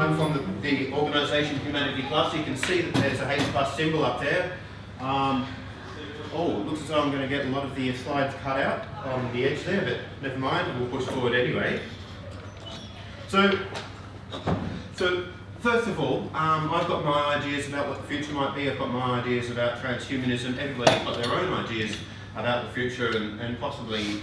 I'm from the organisation Humanity Plus. You can see that there's a H plus symbol up there. Oh, it looks as though I'm going to get a lot of the slides cut out on the edge there, but never mind, we'll push forward anyway. So first of all, I've got my ideas about what the future might be. I've got my ideas about transhumanism. Everybody's got their own ideas about the future, and possibly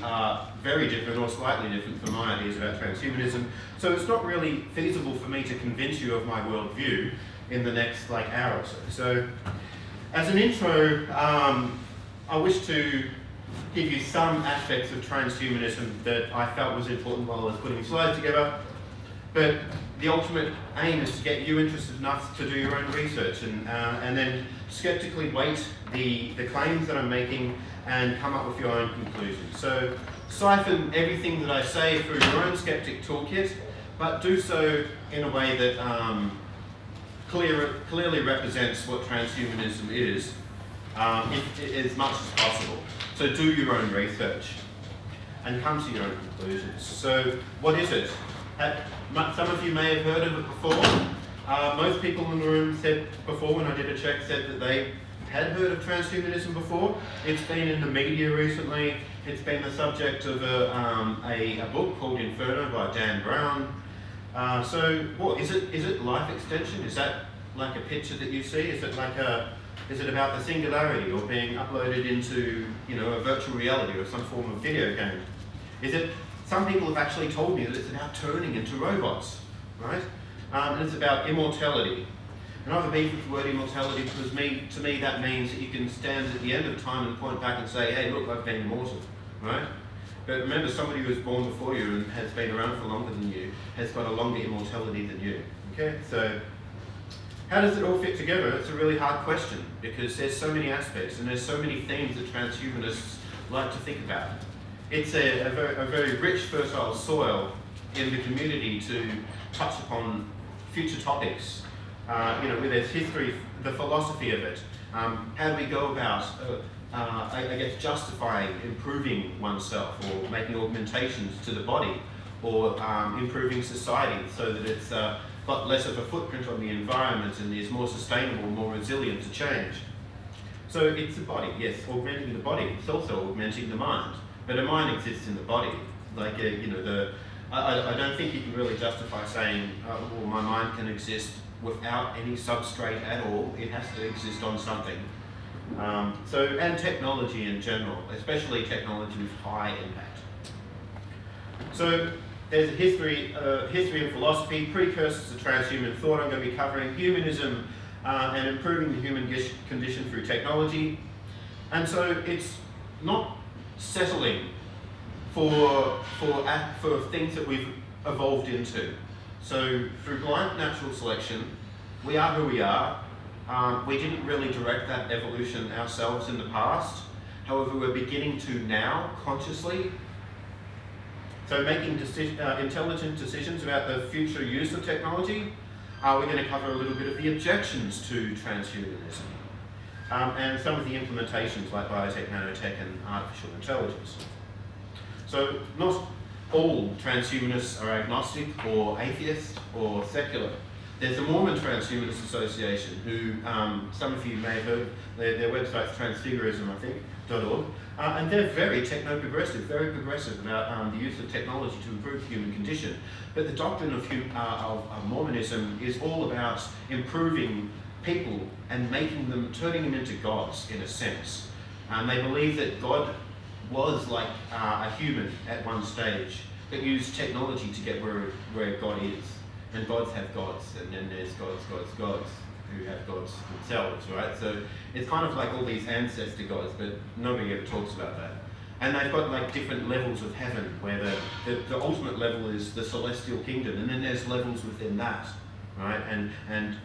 very different or slightly different from my ideas about transhumanism. So it's not really feasible for me to convince you of my worldview in the next hour or so. So as an intro, I wish to give you some aspects of transhumanism that I felt was important while I was putting slides together. But the ultimate aim is to get you interested enough to do your own research and then skeptically weight the claims that I'm making and come up with your own conclusions. So siphon everything that I say through your own skeptic toolkit, but do so in a way that clearly represents what transhumanism is, as much as possible. So do your own research and come to your own conclusions. So what is it? Some of you may have heard of it before. Most people in the room said before, when I did a check, said that they had heard of transhumanism before. It's been in the media recently. It's been the subject of a book called Inferno by Dan Brown. So what is it? Is it life extension? Is that like a picture that you see? Is it about the singularity or being uploaded into a virtual reality or some form of video game? Is it? Some people have actually told me that it's about turning into robots, right? And it's about immortality. And I have a beef with the word immortality because to me that means that you can stand at the end of time and point back and say, hey, look, I've been immortal, right? But remember, somebody who was born before you and has been around for longer than you has got a longer immortality than you, okay? So how does it all fit together? It's a really hard question because there's so many aspects and there's so many themes that transhumanists like to think about. It's a very rich, fertile soil in the community to touch upon future topics. With its history, the philosophy of it. How do we go about, justifying improving oneself or making augmentations to the body or improving society so that it's got less of a footprint on the environment and is more sustainable, more resilient to change. So it's the body, yes, augmenting the body. It's also augmenting the mind. But a mind exists in the body. I don't think you can really justify saying, well, my mind can exist without any substrate at all. It has to exist on something. And technology in general, especially technology with high impact. So there's a history and philosophy, precursors to transhuman thought. I'm going to be covering humanism and improving the human condition through technology. And so it's not settling for things that we've evolved into. So through blind natural selection, we are who we are. We didn't really direct that evolution ourselves in the past. However, we're beginning to now, consciously. So making intelligent decisions about the future use of technology. We're going to cover a little bit of the objections to transhumanism. And some of the implementations like biotech, nanotech, and artificial intelligence. So not all transhumanists are agnostic or atheist or secular. There's the Mormon Transhumanist Association, who some of you may have heard. Their website's transfigurism, I think, .org. And they're very techno-progressive, very progressive about the use of technology to improve the human condition. But the doctrine of Mormonism is all about improving people and turning them into gods in a sense. They believe that God was like a human at one stage, but used technology to get where God is. And gods have gods, and then there's gods who have gods themselves, right? So it's kind of like all these ancestor gods, but nobody ever talks about that. And they've got different levels of heaven, where the ultimate level is the celestial kingdom, and then there's levels within that, right? And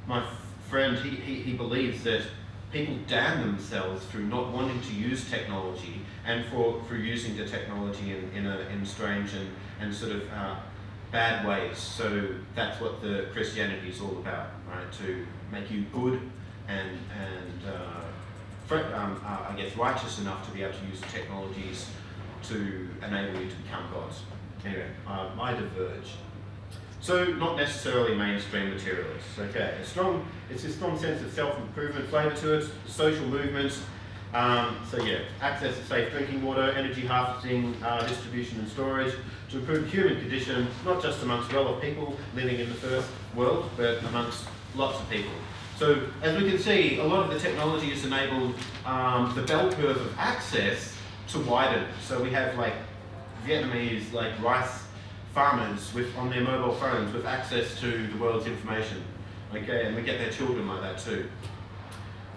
my friend, he believes that people damn themselves through not wanting to use technology and for using the technology in strange and sort of bad ways. So that's what the Christianity is all about, right? To make you good and righteous enough to be able to use the technologies to enable you to become gods. Anyway, I diverge. So not necessarily mainstream materialists. Okay, it's a strong sense of self-improvement flavour to it, social movements. So yeah, access to safe drinking water, energy harvesting, distribution and storage to improve the human condition, not just amongst well-off people living in the first world, but amongst lots of people. So as we can see, a lot of the technology has enabled the bell curve of access to widen. So we have like Vietnamese rice farmers on their mobile phones with access to the world's information. Okay, and we get their children like that too.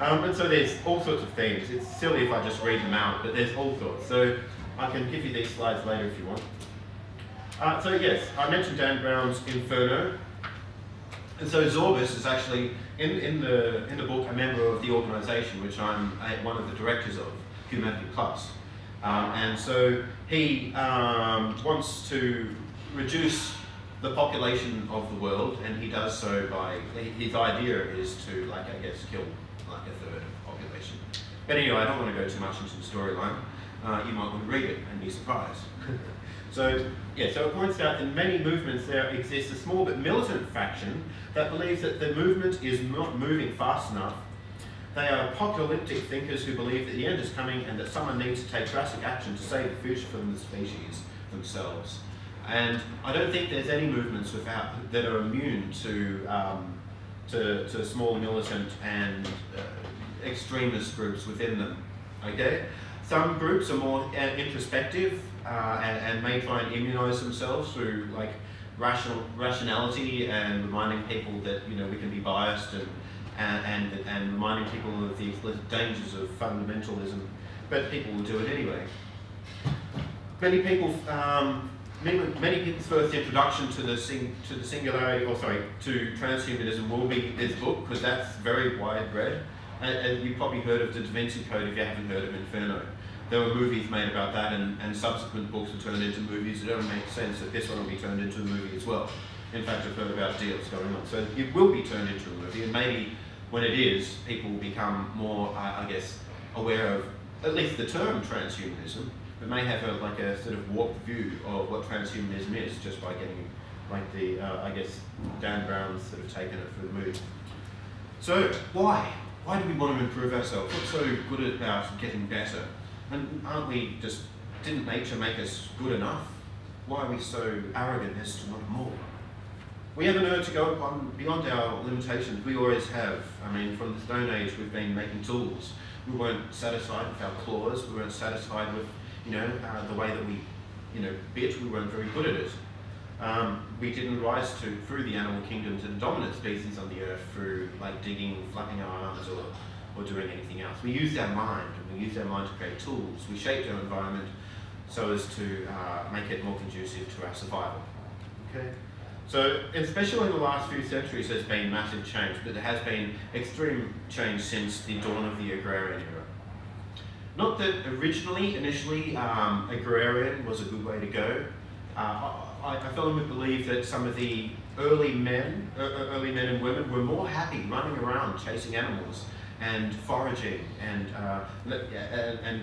And so there's all sorts of themes. It's silly if I just read them out, but there's all sorts. So I can give you these slides later if you want. So yes, I mentioned Dan Brown's Inferno. And so Zorbas is actually, in the book, a member of the organisation, which I'm one of the directors of, Humanity Plus. And so he wants to reduce the population of the world, and he does so by, his idea is to, I guess, kill a third of the population. But anyway, I don't want to go too much into the storyline. You might want to read it and be surprised. So it points out that in many movements there exists a small but militant faction that believes that the movement is not moving fast enough. They are apocalyptic thinkers who believe that the end is coming and that someone needs to take drastic action to save the future for the species themselves. And I don't think there's any movements that are immune to small militant and extremist groups within them. Okay, some groups are more introspective and may try and immunise themselves through rationality and reminding people that we can be biased and reminding people of the explicit dangers of fundamentalism. But people will do it anyway. Many people's first introduction to transhumanism will be this book, because that's very widespread. And you've probably heard of the Da Vinci Code if you haven't heard of Inferno. There were movies made about that, and subsequent books were turned into movies. It only makes sense that this one will be turned into a movie as well. In fact, I've heard about deals going on. So it will be turned into a movie, and maybe when it is, people will become more, aware of at least the term transhumanism, but may have a sort of warped view of what transhumanism is just by getting Dan Brown's sort of taken it for the move. So why? Why do we want to improve ourselves? What's so good about getting better? And didn't nature make us good enough? Why are we so arrogant as to want more? We have an urge to go beyond our limitations. We always have. From the Stone Age, we've been making tools. We weren't satisfied with our claws. We weren't satisfied with, the way that we, bit. We weren't very good at it. We didn't rise through the animal kingdom to the dominant species on the earth through digging, flapping our arms, or doing anything else. We used our mind, and we used our mind to create tools. We shaped our environment so as to make it more conducive to our survival. Okay. So, especially in the last few centuries, there's been massive change, but there has been extreme change since the dawn of the agrarian era. Not that initially, agrarian was a good way to go. I firmly believe that some of the early men and women were more happy running around chasing animals and foraging and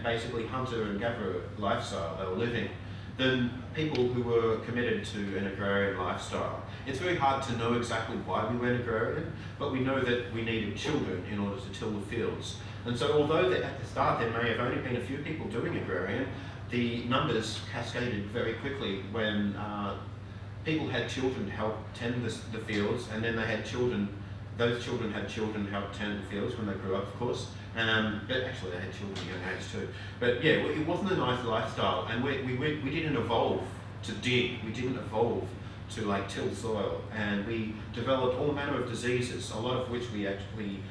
basically hunter and gatherer lifestyle they were living than people who were committed to an agrarian lifestyle. It's very hard to know exactly why we went agrarian, but we know that we needed children in order to till the fields. And so although at the start there may have only been a few people doing agrarian, the numbers cascaded very quickly when people had children help tend the fields, and then they had children. Those children had children help tend the fields when they grew up, of course. But actually, they had children at a young age too. But yeah, it wasn't a nice lifestyle, and we didn't evolve to dig. We didn't evolve to till soil, and we developed all manner of diseases, a lot of which we actually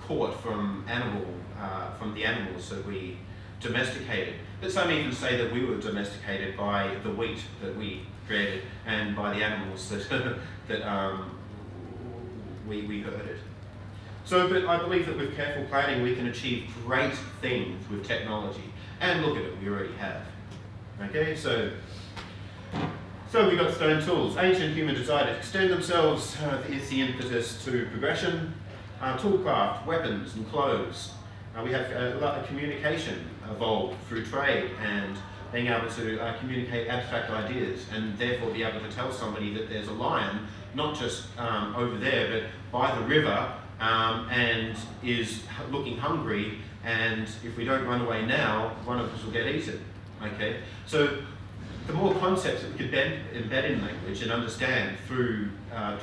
caught from the animals that we domesticated. But some even say that we were domesticated by the wheat that we created and by the animals that we herded. So, but I believe that with careful planning we can achieve great things with technology. And look at it, we already have. Okay, so we got stone tools. Ancient human desire to extend themselves is the impetus to progression. Toolcraft, weapons and clothes. We have a lot of communication evolved through trade and being able to communicate abstract ideas and therefore be able to tell somebody that there's a lion, not just over there, but by the river, and is looking hungry, and if we don't run away now, one of us will get eaten. Okay? So the more concepts that we could embed in language and understand through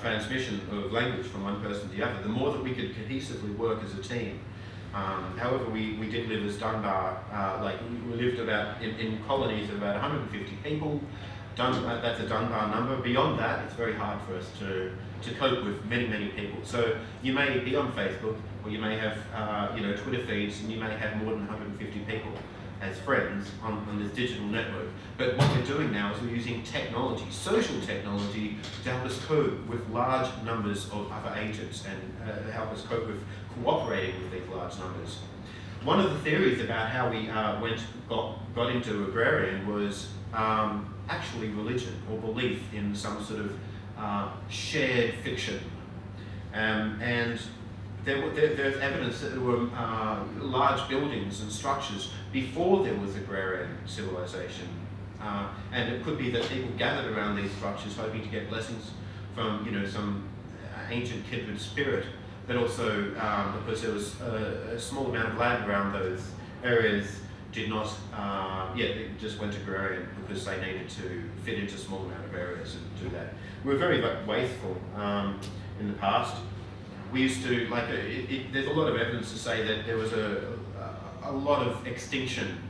transmission of language from one person to the other, the more that we could cohesively work as a team. However, we did live as Dunbar, we lived about in colonies of about 150 people. That's a Dunbar number. Beyond that, it's very hard for us to cope with many, many people. So you may be on Facebook, or you may have Twitter feeds, and you may have more than 150 people as friends on this digital network. But what we're doing now is we're using technology, social technology, to help us cope with large numbers of other agents and help us cope with cooperating with these large numbers. One of the theories about how we got into agrarian was actually religion or belief in some sort of shared fiction. And there's evidence that there were large buildings and structures before there was agrarian civilization. And it could be that people gathered around these structures hoping to get blessings from some ancient kindred spirit, but also because there was a small amount of land around those areas, did not, they just went agrarian because they needed to fit into a small amount of areas and do that. We were very wasteful in the past. We used to, there's a lot of evidence to say that there was a lot of extinction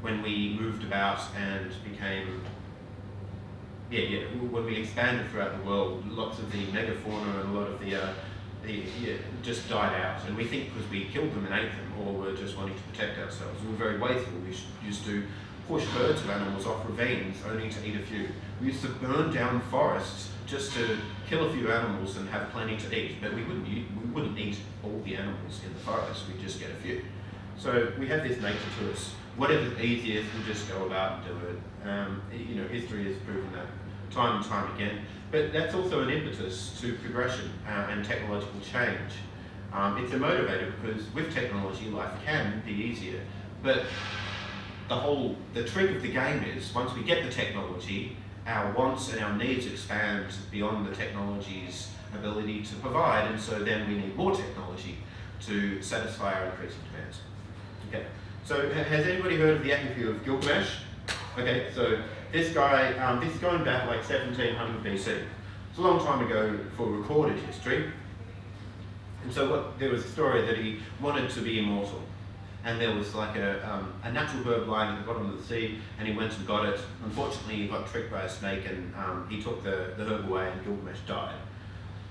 when we moved about and became, when we expanded throughout the world, lots of the megafauna and a lot of the just died out. And we think because we killed them and ate them, or were just wanting to protect ourselves. We were very wasteful. We used to push herds of animals off ravines only to eat a few. We used to burn down forests just to kill a few animals and have plenty to eat, but we wouldn't eat all the animals in the forest. We'd just get a few. So we have this nature to us. Whatever's easiest, we'll just go about and do it. History has proven that time and time again. But that's also an impetus to progression and technological change. It's a motivator because with technology, life can be easier. But the trick of the game is once we get the technology, our wants and our needs expand beyond the technology's ability to provide, and so then we need more technology to satisfy our increasing demands. Okay, so has anybody heard of the epic of Gilgamesh? Okay, so this guy, this is going back like 1700 BC. It's a long time ago for recorded history. And so there was a story that he wanted to be immortal. And there was like a natural herb lying at the bottom of the sea, and he went and got it. Unfortunately, he got tricked by a snake, and he took the herb away, and Gilgamesh died.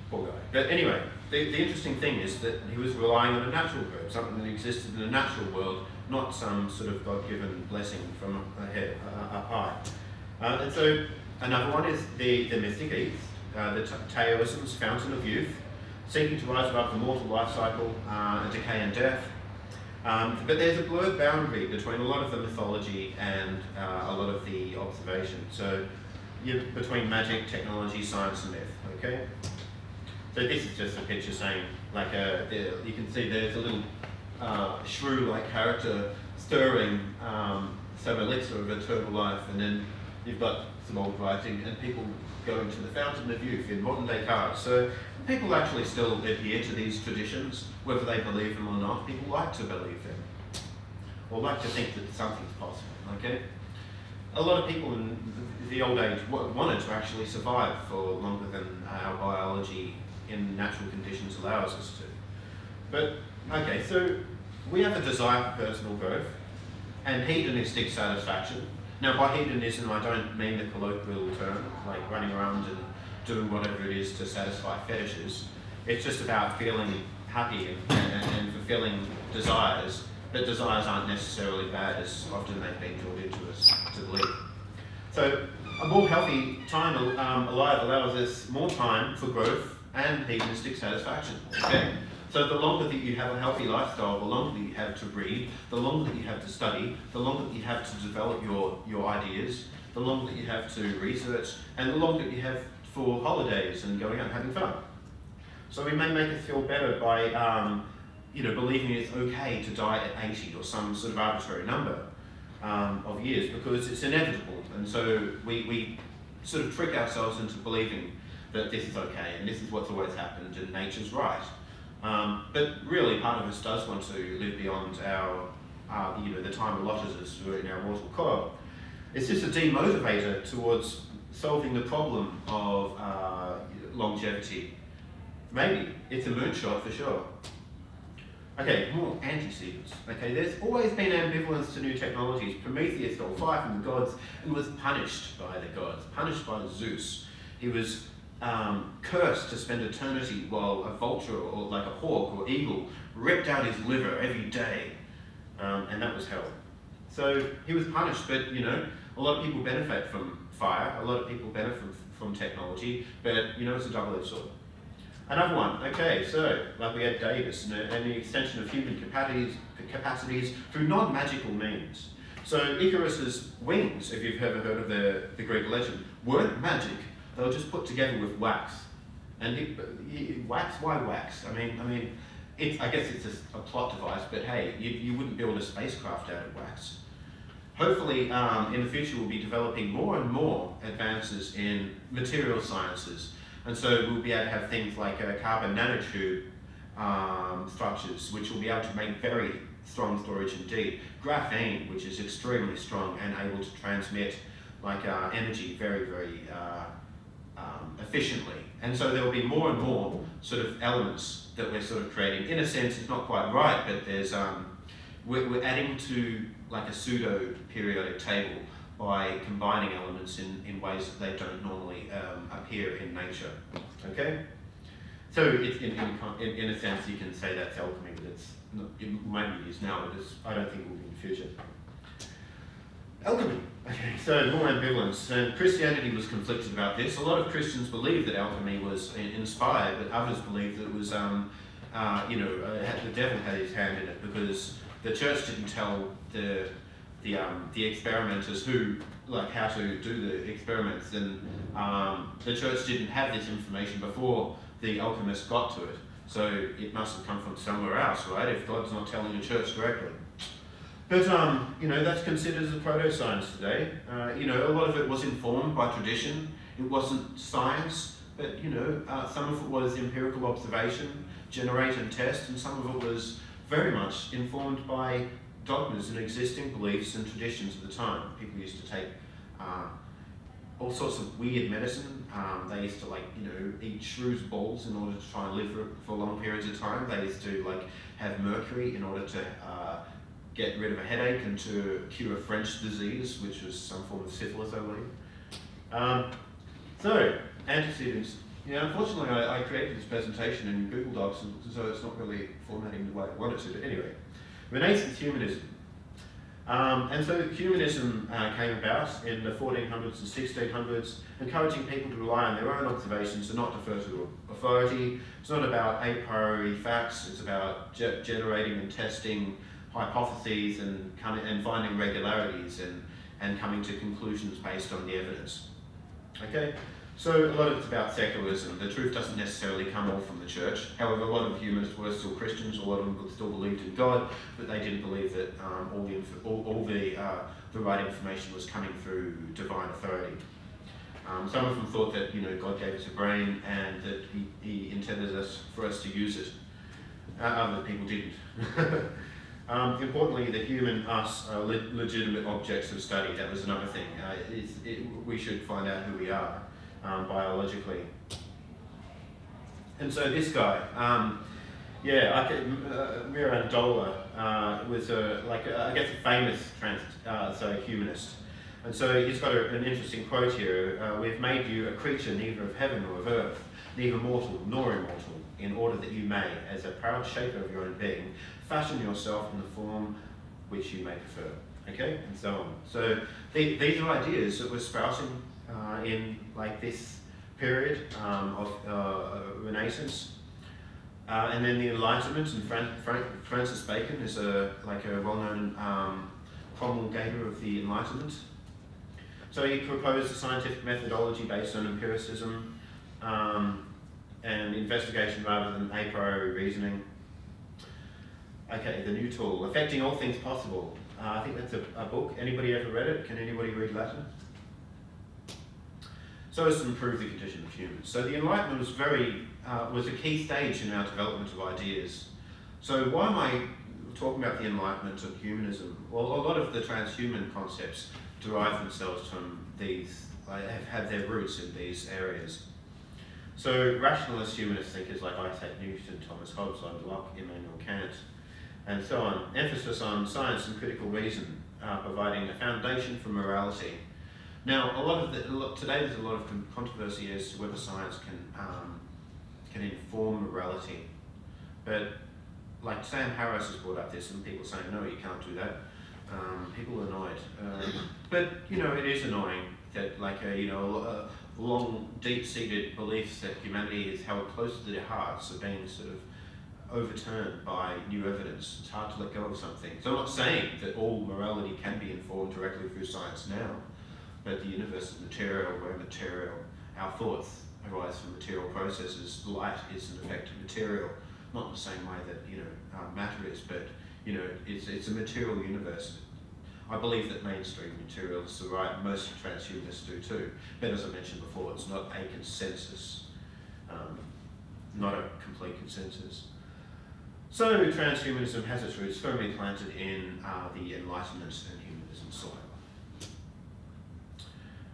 Poor guy. But anyway, the interesting thing is that he was relying on a natural herb, something that existed in the natural world, not some sort of God-given blessing from up high. And so another one is the mystic East, the Taoism's fountain of youth, seeking to rise above the mortal life cycle, decay and death. But there's a blurred boundary between a lot of the mythology and a lot of the observation. So between magic, technology, science and myth, okay? So this is just a picture saying, you can see there's a little shrew-like character stirring some elixir of eternal life, and then you've got some old writing and people going to the fountain of youth in modern day cars. So people actually still adhere to these traditions, whether they believe them or not. People like to believe them, or like to think that something's possible, okay? A lot of people in the old age wanted to actually survive for longer than our biology in natural conditions allows us to. But, okay, so we have a desire for personal growth and hedonistic satisfaction. Now, by hedonism, I don't mean the colloquial term, like running around and doing whatever it is to satisfy fetishes. It's just about feeling happy and fulfilling desires, but desires aren't necessarily bad, as often they've been drilled into us to believe. So, a more healthy time alive allows us more time for growth and hedonistic satisfaction, okay? So the longer that you have a healthy lifestyle, the longer that you have to read, the longer that you have to study, the longer that you have to develop your ideas, the longer that you have to research, and the longer that you have for holidays and going out and having fun. So we may make us feel better by believing it's okay to die at 80 or some sort of arbitrary number. of years, because it's inevitable, and so we sort of trick ourselves into believing that this is okay and this is what's always happened and nature's right. But really, part of us does want to live beyond our, the time allotted us in our mortal coil. It's just a demotivator towards solving the problem of longevity. Maybe it's a moonshot for sure. Okay, more antecedents. Okay, there's always been ambivalence to new technologies. Prometheus stole fire from the gods and was punished by the gods, punished by Zeus. He was cursed to spend eternity while a vulture or like a hawk or eagle ripped out his liver every day, and that was hell. So he was punished, but a lot of people benefit from fire, a lot of people benefit from technology, but it's a double-edged sword. Another one, okay, so like we had Davis and the extension of human capacities through non-magical means. So Icarus's wings, if you've ever heard of the Greek legend, weren't magic. They were just put together with wax. And wax? Why wax? I mean, I guess it's a plot device, but hey, you wouldn't build a spacecraft out of wax. Hopefully, in the future, we'll be developing more and more advances in material sciences. And so we'll be able to have things like carbon nanotube structures, which will be able to make very strong storage indeed. Graphene, which is extremely strong and able to transmit energy very, very efficiently. And so there will be more and more sort of elements that we're sort of creating. In a sense, it's not quite right, but there's we're adding to like a pseudo periodic table by combining elements in ways that they don't normally appear in nature. Okay, so it's in a sense you can say that's alchemy, but it's not, maybe it is now, but I don't think it will be in the future. Alchemy. Okay, so more ambivalence. And Christianity was conflicted about this. A lot of Christians believed that alchemy was inspired, but others believed that it was, the devil had his hand in it, because the church didn't tell the experimenters how to do the experiments, and the church didn't have this information before the alchemists got to it. So it must have come from somewhere else, right? If God's not telling the church directly. But, that's considered as a proto-science today. A lot of it was informed by tradition. It wasn't science, but, some of it was empirical observation, generate and test, and some of it was very much informed by dogmas and existing beliefs and traditions of the time. People used to take all sorts of weird medicine. They used to eat shrews' balls in order to try and live for long periods of time. They used to have mercury in order to get rid of a headache and to cure French disease, which was some form of syphilis, I believe. So, antecedents. Unfortunately, I created this presentation in Google Docs, so it's not really formatting the way I wanted to. But anyway, Renaissance humanism. And so humanism came about in the 1400s and 1600s, encouraging people to rely on their own observations and not defer to authority. It's not about a priori facts, it's about generating and testing hypotheses and finding regularities and coming to conclusions based on the evidence. Okay? So a lot of it's about secularism. The truth doesn't necessarily come all from the church. However, a lot of humanists were still Christians. A lot of them still believed in God, but they didn't believe that all the right information was coming through divine authority. Some of them thought that God gave us a brain and that He intended for us to use it. Other people didn't. Importantly, the human us are legitimate objects of study. That was another thing. We should find out who we are. Biologically. And so this guy, Mirandola was a famous humanist. And so he's got an interesting quote here. We've made you a creature neither of heaven nor of earth, neither mortal nor immortal, in order that you may, as a proud shaper of your own being, fashion yourself in the form which you may prefer. Okay, and so on. So these are ideas that we're sprouting in this period of Renaissance, and then the Enlightenment. And Francis Bacon is a well-known promulgator of the Enlightenment. So he proposed a scientific methodology based on empiricism and investigation rather than a priori reasoning. Okay, the new tool, Affecting All Things Possible. I think that's a book. Anybody ever read it? Can anybody read Latin? So as to improve the condition of humans. So the Enlightenment was a key stage in our development of ideas. So why am I talking about the Enlightenment of humanism? Well, a lot of the transhuman concepts derive themselves from these, have had their roots in these areas. So rationalist humanist thinkers like Isaac Newton, Thomas Hobbes, Locke, Immanuel Kant, and so on, emphasis on science and critical reason, providing a foundation for morality. Now, today there's a lot of controversy as to whether science can inform morality, but like Sam Harris has brought up this, and people saying no, you can't do that. People are annoyed, but it is annoying that long, deep-seated beliefs that humanity is held close to their hearts are being sort of overturned by new evidence. It's hard to let go of something. So I'm not saying that all morality can be informed directly through science now, but the universe is material, we're material, our thoughts arise from material processes, light is an effect of material, not in the same way that matter is, but it's a material universe. I believe that mainstream materials are right, most transhumanists do too, but as I mentioned before, it's not a consensus, not a complete consensus. So transhumanism has its roots firmly planted in the Enlightenment and humanism soil.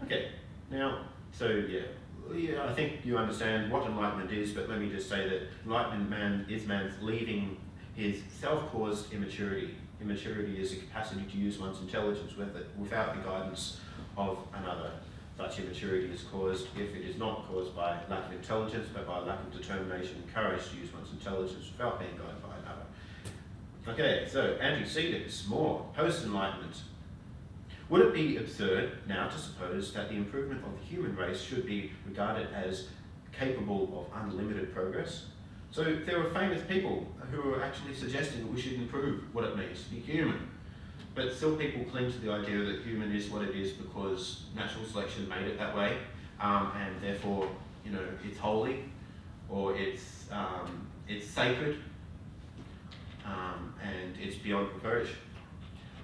Okay, now, I think you understand what enlightenment is, but let me just say that enlightenment is man's leaving his self-caused immaturity. Immaturity is a capacity to use one's intelligence without the guidance of another. Such immaturity is caused, if it is not caused by lack of intelligence, but by lack of determination and courage to use one's intelligence without being guided by another. Okay, so antecedents, more, post-enlightenment. Would it be absurd now to suppose that the improvement of the human race should be regarded as capable of unlimited progress? So there were famous people who were actually suggesting that we should improve what it means to be human. But still people cling to the idea that human is what it is because natural selection made it that way, and therefore, it's holy, or it's sacred, and it's beyond reproach.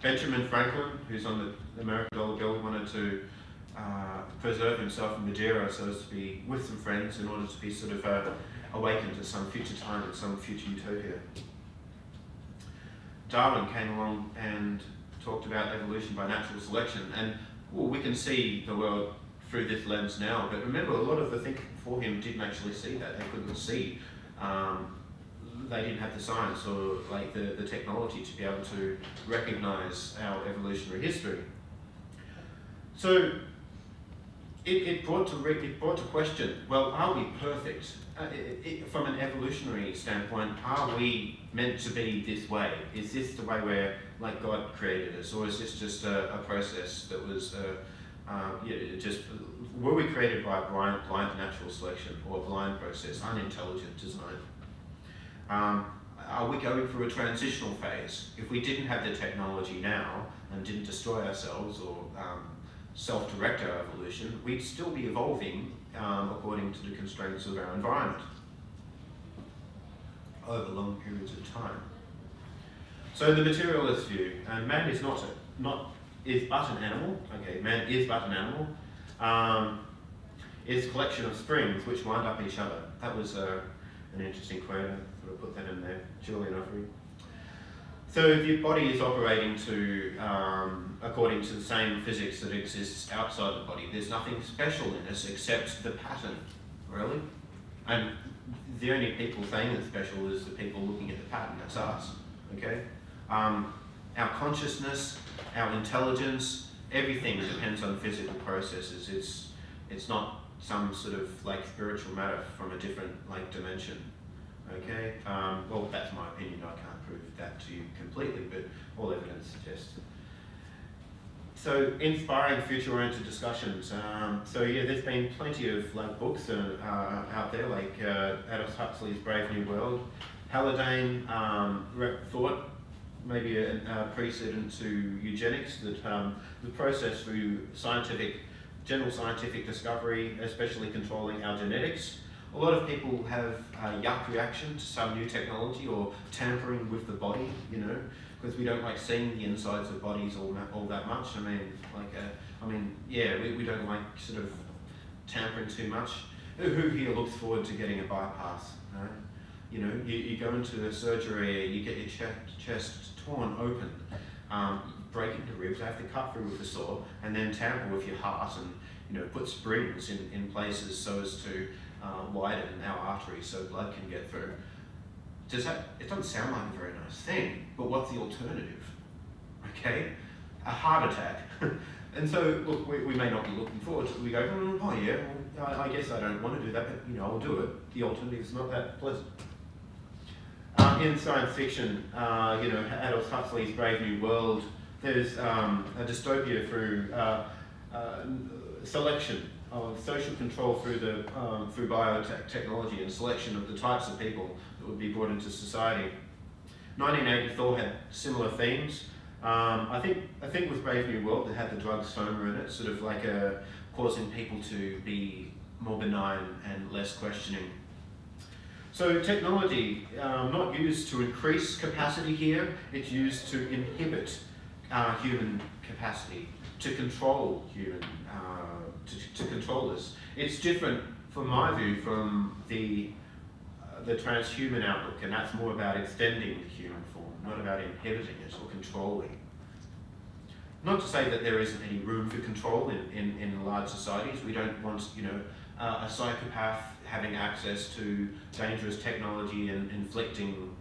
Benjamin Franklin, who's on the American dollar bill, wanted to preserve himself in Madeira so as to be with some friends in order to be sort of awakened to some future time and some future utopia. Darwin came along and talked about evolution by natural selection, and we can see the world through this lens now, but remember, a lot of the thinking before him didn't actually see that. They couldn't see. They didn't have the science or the technology to be able to recognize our evolutionary history. So it brought to question, well, are we perfect? From an evolutionary standpoint, are we meant to be this way? Is this the way where God created us, or is this just a process that was were we created by blind natural selection, or a blind process, unintelligent design? Are we going through a transitional phase? If we didn't have the technology now and didn't destroy ourselves or self-direct our evolution, we'd still be evolving according to the constraints of our environment over long periods of time. So the materialist view, and man is but an animal. Okay, man is but an animal. Is a collection of springs which wind up each other. That was an interesting quote. I thought I'd put that in there. Julian Offery. So the body is operating according to the same physics that exists outside the body. There's nothing special in us except the pattern, really. And the only people saying it's special is the people looking at the pattern, that's us, okay? Our consciousness, our intelligence, everything depends on physical processes. It's not some sort of spiritual matter from a different dimension. Okay, well, that's my opinion. I can't prove that to you completely, but all evidence suggests. So, inspiring future-oriented discussions. There's been plenty of books out there, Aldous Huxley's Brave New World. Haldane thought, maybe a precedent to eugenics, that the process through general scientific discovery, especially controlling our genetics, A lot of people have a yuck reaction to some new technology or tampering with the body, you know, because we don't like seeing the insides of bodies all that much. We don't like sort of tampering too much. Who here looks forward to getting a bypass? Right? You know, you go into a surgery, you get your chest torn open, break into ribs, have to cut through with a saw, and then tamper with your heart and, you know, put springs in places so as to widen our arteries so blood can get through. It doesn't sound like a very nice thing, but what's the alternative? Okay? A heart attack. And so, look, we may not be looking forward to it. We go, oh yeah, well, I guess I don't want to do that, but, you know, I'll do it. The alternative is not that pleasant. In science fiction, you know, Aldous Huxley's Brave New World, there's a dystopia through selection of social control through biotechnology and selection of the types of people that would be brought into society. 1984 had similar themes. I think with Brave New World, they had the drug soma in it, sort of like causing people to be more benign and less questioning. So technology, not used to increase capacity here, it's used to inhibit human capacity, to control human, to control us. It's different, from my view, from the transhuman outlook, and that's more about extending the human form, not about inhibiting it or controlling. Not to say that there isn't any room for control in large societies. We don't want, you know, a psychopath having access to dangerous technology and inflicting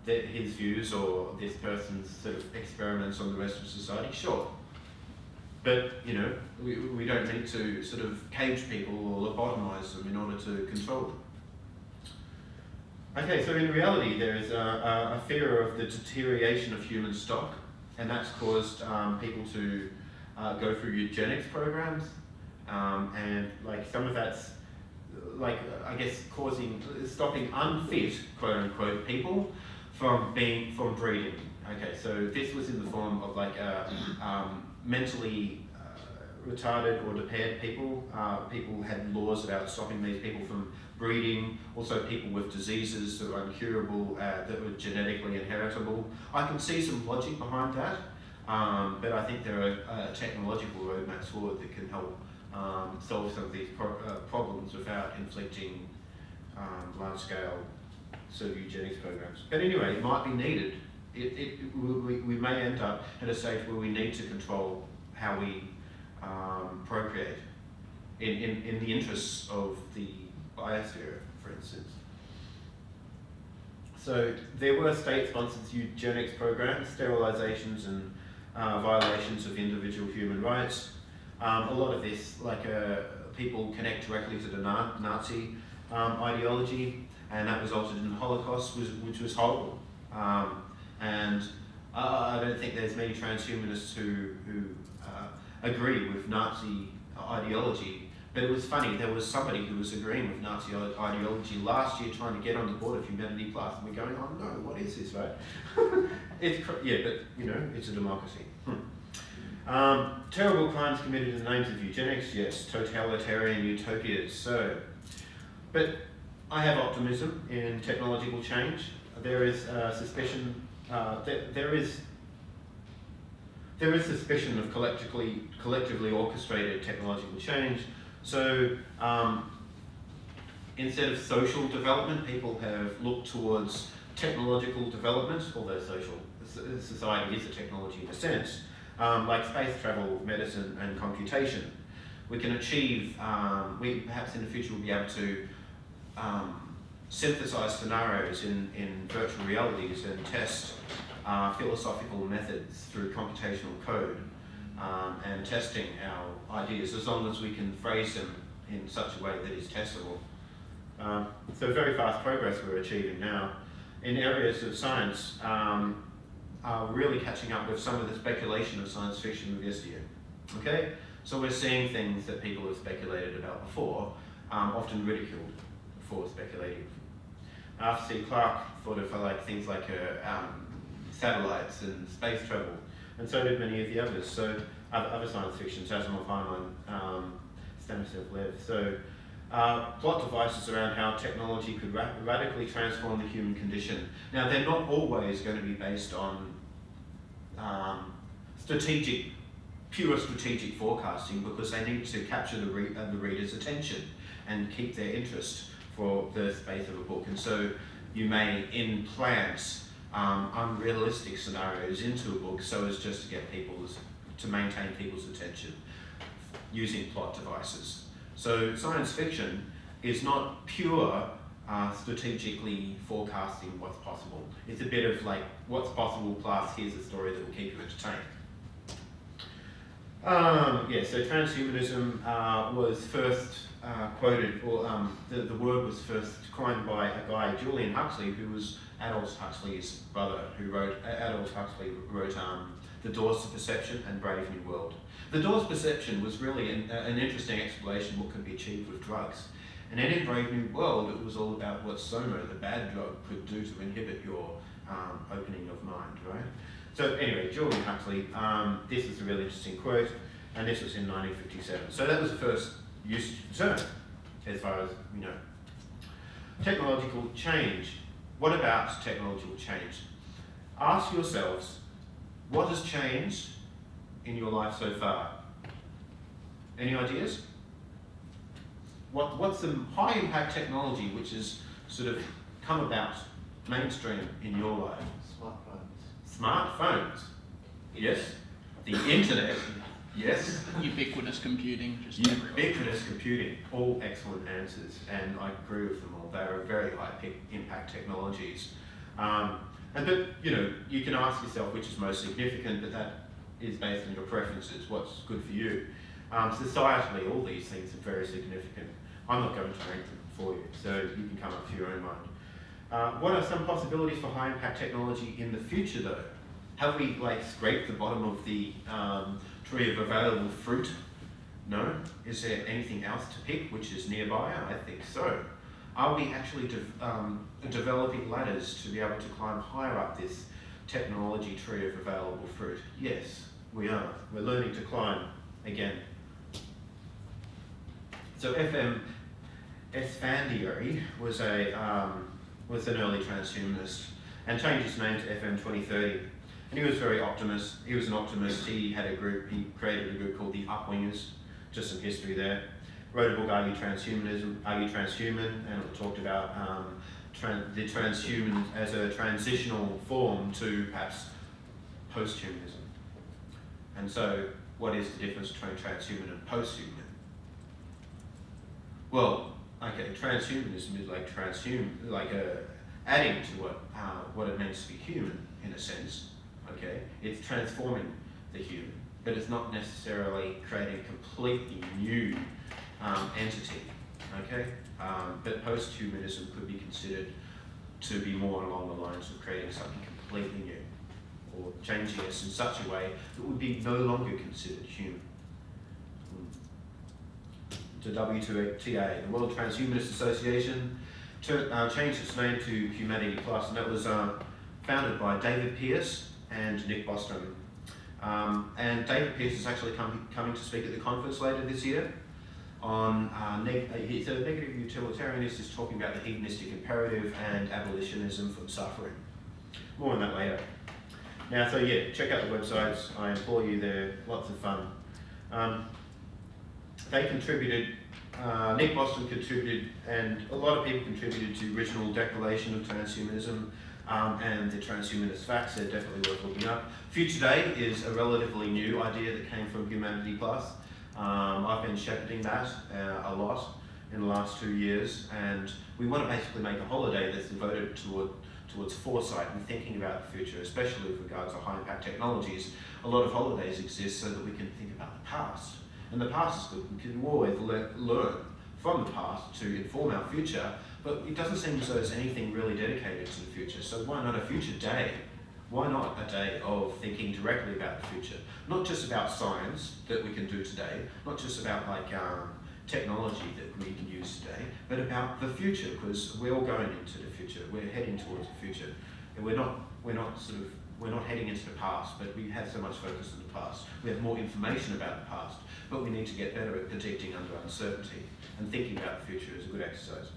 his views or this person's sort of experiments on the rest of society. Sure. But, you know, we don't need to sort of cage people or lobotomize them in order to control them. Okay, so in reality there is a fear of the deterioration of human stock, and that's caused people to go through eugenics programs, and like some of that's like, I guess, stopping unfit, quote unquote, people from breeding. Okay, so this was in the form of like mentally retarded or impaired people. People had laws about stopping these people from breeding, also people with diseases that were incurable, that were genetically inheritable. I can see some logic behind that, but I think there are technological roadmaps forward that can help solve some of these problems without inflicting large-scale sort of eugenics programs. But anyway, it might be needed. We may end up at a stage where we need to control how we procreate in the interests of the biosphere, for instance. So there were state-sponsored eugenics programs, sterilizations and violations of individual human rights. A lot of this, like people connect directly to the Nazi ideology, and that resulted in the Holocaust, which was horrible. And I don't think there's many transhumanists who agree with Nazi ideology. But it was funny, there was somebody who was agreeing with Nazi ideology last year trying to get on the board of Humanity Plus, and we're going, oh no, what is this, right? Yeah, but you know, it's a democracy. Terrible crimes committed in the names of eugenics, yes, totalitarian utopias. So, but I have optimism in technological change. There is suspicion. There is suspicion of collectively orchestrated technological change. So instead of social development, people have looked towards technological development, although society is a technology in a sense, like space travel, medicine, and computation. We can achieve, perhaps in the future we'll be able to synthesize scenarios in virtual realities and test philosophical methods through computational code, and testing our ideas as long as we can phrase them in such a way that is testable. So very fast progress we're achieving now. In areas of science, are really catching up with some of the speculation of science fiction of yesteryear. Okay? So we're seeing things that people have speculated about before, often ridiculed for speculating. Arthur C. Clarke thought of like things like satellites and space travel, and so did many of the others. So other science fiction, Asimov, Heinlein, Stanislav Lev. So plot devices around how technology could radically transform the human condition. Now, they're not always going to be based on pure strategic forecasting, because they need to capture the reader's attention and keep their interest for the space of a book. And so you may implant unrealistic scenarios into a book so as just to get to maintain people's attention using plot devices. So science fiction is not pure strategically forecasting what's possible. It's a bit of like, what's possible plus here's a story that will keep you entertained. So transhumanism was first quoted, or the word was first coined by a guy, Julian Huxley, who was Aldous Huxley's brother, Aldous Huxley wrote The Doors to Perception and Brave New World. The Doors to Perception was really an interesting exploration of what could be achieved with drugs. And then in Brave New World, it was all about what soma, the bad drug, could do to inhibit your opening of mind, right? So anyway, Julian Huxley, this is a really interesting quote, and this was in 1957. So that was the first use of the term, as far as we know. Technological change. What about technological change? Ask yourselves, what has changed in your life so far? Any ideas? What's the high impact technology which has sort of come about mainstream in your life? Smartphones. Yes. The internet. Yes. Ubiquitous computing. Ubiquitous computing. All excellent answers, and I agree with them all. They are very high impact technologies. But you can ask yourself which is most significant, but that is based on your preferences. What's good for you? Societally, all these things are very significant. I'm not going to rank them for you, so you can come up to your own mind. What are some possibilities for high impact technology in the future, though? Have we scraped the bottom of the tree of available fruit? No. Is there anything else to pick which is nearby? I think so. Are we actually developing ladders to be able to climb higher up this technology tree of available fruit? Yes, we are. We're learning to climb again. So F.M. Esfandiari was an early transhumanist and changed his name to FM 2030. And he was very optimist. He was an optimist. He created a group called the Upwingers. Just some history there. Wrote a book, Are You Transhuman? And it talked about the transhuman as a transitional form to perhaps post-humanism. And so, what is the difference between transhuman and post-human? Well, okay, transhumanism is adding to what it means to be human, in a sense. Okay, it's transforming the human, but it's not necessarily creating a completely new entity. Okay, but post-humanism could be considered to be more along the lines of creating something completely new, or changing us in such a way that would be no longer considered human. To WTA, the World Transhumanist Association, changed its name to Humanity Plus, and that was founded by David Pearce and Nick Bostrom. And David Pearce is actually coming to speak at the conference later this year on he's a negative utilitarianist, is talking about the hedonistic imperative and abolitionism from suffering. More on that later. Now, so yeah, check out the websites. I implore you, they're lots of fun. They contributed, Nick Bostrom contributed, and a lot of people contributed to the original declaration of transhumanism and the transhumanist facts. They're definitely worth looking up. Future Day is a relatively new idea that came from Humanity Plus. I've been shepherding that a lot in the last 2 years, and we want to basically make a holiday that's devoted towards foresight and thinking about the future, especially with regards to high impact technologies. A lot of holidays exist so that we can think about the past. And the past is good. We can always learn from the past to inform our future, but it doesn't seem as though there's anything really dedicated to the future. So why not a future day? Why not a day of thinking directly about the future? Not just about science that we can do today, not just about technology that we can use today, but about the future, because we're all going into the future. We're heading towards the future, and we're not sort of we're not heading into the past, but we have so much focus on the past. We have more information about the past, but we need to get better at predicting under uncertainty, and thinking about the future is a good exercise.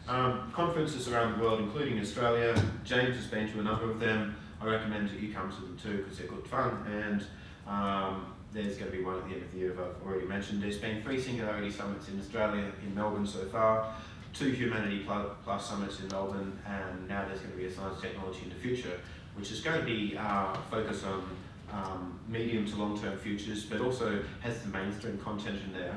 Conferences around the world, including Australia. James has been to a number of them. I recommend that you come to them too, because they're good fun, and there's going to be one at the end of the year, I've already mentioned. There's been 3 Singularity Summits in Australia, in Melbourne so far, 2 Humanity Plus Summits in Melbourne, and now there's going to be a Science Technology in the Future, which is going to be focused on medium to long-term futures, but also has some mainstream content in there,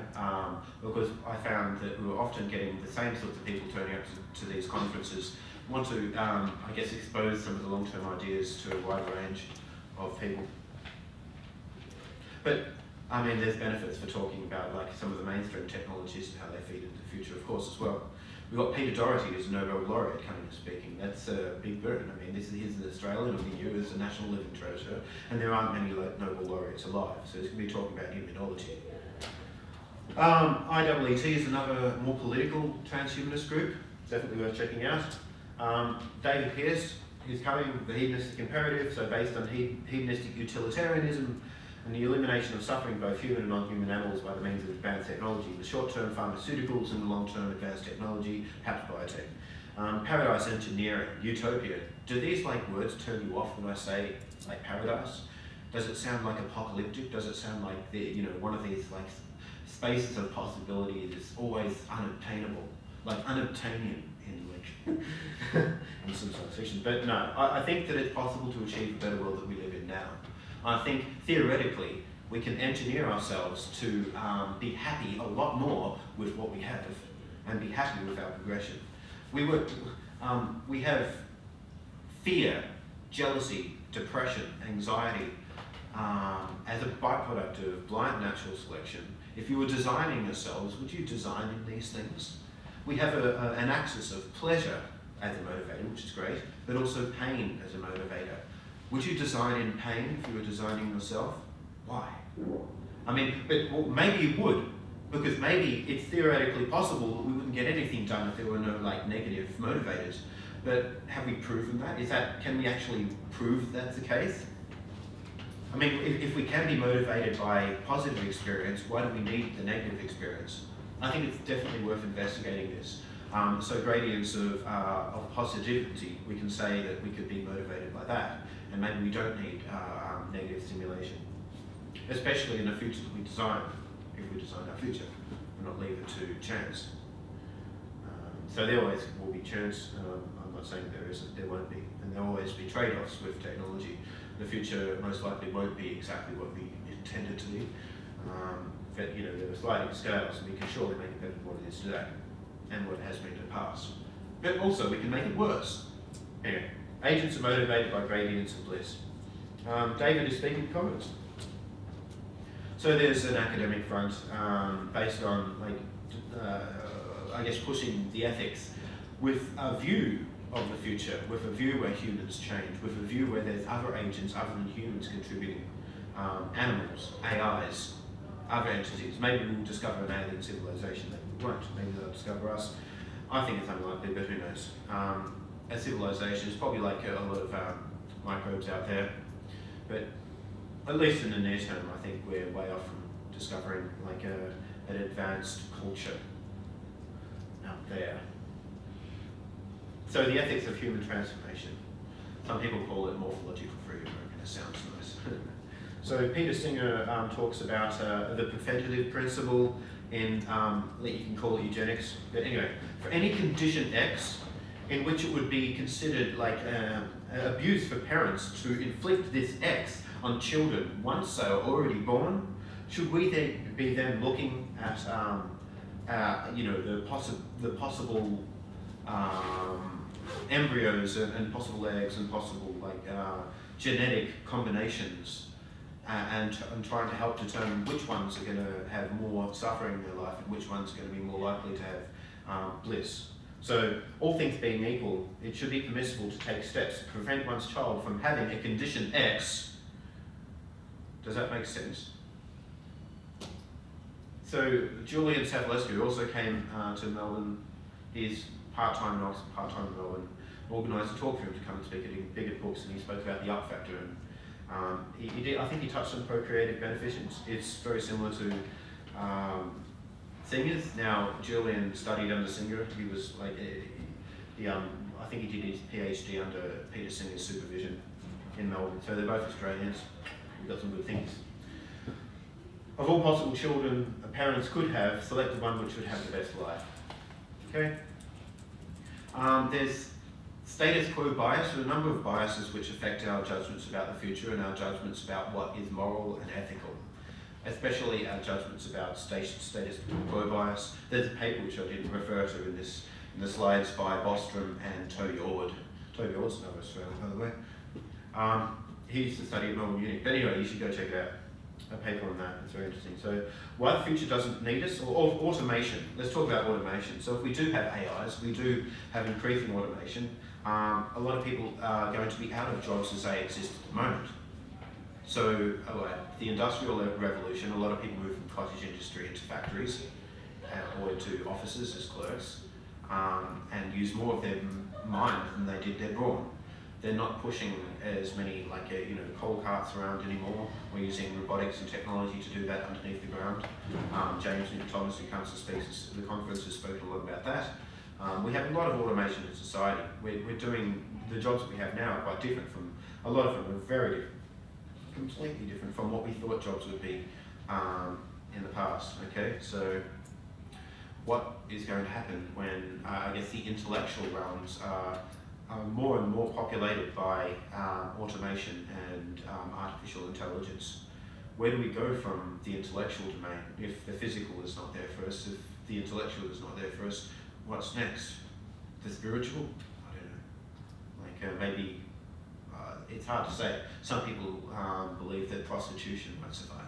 because I found that we were often getting the same sorts of people turning up to these conferences, want to, I guess, expose some of the long-term ideas to a wide range of people. But, I mean, there's benefits for talking about like some of the mainstream technologies and how they feed into the future, of course, as well. We've got Peter Doherty as a Nobel laureate coming and speaking. That's a big burden. I mean, he's an Australian of the year, as a national living treasure, and there aren't many Nobel laureates alive, so he's going to be talking about immunology. IEET is another more political transhumanist group, definitely worth checking out. David Pearce, who's coming, the hedonistic imperative, so based on hedonistic utilitarianism and the elimination of suffering, both human and non-human animals, by the means of advanced technology, the short-term pharmaceuticals and the long-term advanced technology, perhaps biotech. Paradise engineering, utopia. Do these like words turn you off when I say like paradise? Does it sound like apocalyptic? Does it sound like one of these like spaces of possibility that's always unobtainable, like unobtainium in like in some science fiction? But no, I think that it's possible to achieve a better world that we live in now. I think theoretically we can engineer ourselves to be happy a lot more with what we have, and be happy with our progression. We have fear, jealousy, depression, anxiety as a byproduct of blind natural selection. If you were designing yourselves, would you design in these things? We have an axis of pleasure as a motivator, which is great, but also pain as a motivator. Would you design in pain if you were designing yourself? Why? I mean, but maybe you would, because maybe it's theoretically possible that we wouldn't get anything done if there were no like negative motivators. But have we proven that? Can we actually prove that's the case? I mean, if we can be motivated by positive experience, why do we need the negative experience? I think it's definitely worth investigating this. So gradients of positivity, we can say that we could be motivated by that, and maybe we don't need negative stimulation, especially in the future that we design, if we design our future, and not leave it to chance. So there always will be chance. I'm not saying there isn't, there won't be, and there will always be trade-offs with technology. The future most likely won't be exactly what we intended to be, but there are sliding scales, and we can surely make it better than what it is today, and what it has been in the past. But also we can make it worse. Anyway, agents are motivated by gradients of bliss. David is speaking comments. So there's an academic front based on I guess pushing the ethics with a view of the future, with a view where humans change, with a view where there's other agents other than humans contributing, animals, AIs, other entities. Maybe we'll discover an alien civilization, maybe we won't, maybe they'll discover us. I think it's unlikely, but who knows. A civilization is probably like a lot of microbes out there, but at least in the near term, I think we're way off from discovering like an advanced culture out there. So the ethics of human transformation. Some people call it morphological freedom, and it sounds nice. So Peter Singer talks about the preventative principle in, you can call it eugenics, but anyway, for any condition X in which it would be considered like abuse for parents to inflict this X on children once they are already born, should we then be looking at the possible embryos and possible eggs and possible genetic combinations and trying to help determine which ones are going to have more suffering in their life and which ones are going to be more likely to have bliss. So, all things being equal, it should be permissible to take steps to prevent one's child from having a condition X. Does that make sense? So, Julian Savulescu also came to Melbourne. He's part-time in Oxford, part-time in Melbourne. organised a talk for him to come and speak at bigger books, and he spoke about the up factor. And he did. I think he touched on procreative beneficence. It's very similar to Singer's. Now, Julian studied under Singer. He was like, I think he did his PhD under Peter Singer's supervision in Melbourne. So they're both Australians. We've got some good things. Of all possible children parents could have, select the one which would have the best life. Okay. There's status quo bias, or a number of biases which affect our judgments about the future and our judgments about what is moral and ethical, especially our judgments about status quo bias. There's a paper which I didn't refer to in the slides by Bostrom and Toby Ord. Toby Ord's another Australian, by the way. He used to study at Melbourne Uni. But anyway, you should go check it out. A paper on that, it's very interesting. So, why the future doesn't need us, or automation. Let's talk about automation. So if we do have AIs, we do have increasing automation, a lot of people are going to be out of jobs as they exist at the moment. So, the Industrial Revolution, a lot of people move from cottage industry into factories, or into offices as clerks, and use more of their mind than they did their brawn. They're not pushing as many coal carts around anymore. We're using robotics and technology to do that underneath the ground. James Newton Thomas, who comes to speak at the conference, has spoken a lot about that. We have a lot of automation in society. We're doing the jobs that we have now are quite different from, a lot of them are very different, completely different from what we thought jobs would be in the past. Okay, so what is going to happen when I guess the intellectual realms are more and more populated by automation and artificial intelligence? Where do we go from the intellectual domain if the physical is not there for us? If the intellectual is not there for us, what's next? The spiritual? I don't know. Maybe it's hard to say. Some people believe that prostitution might survive.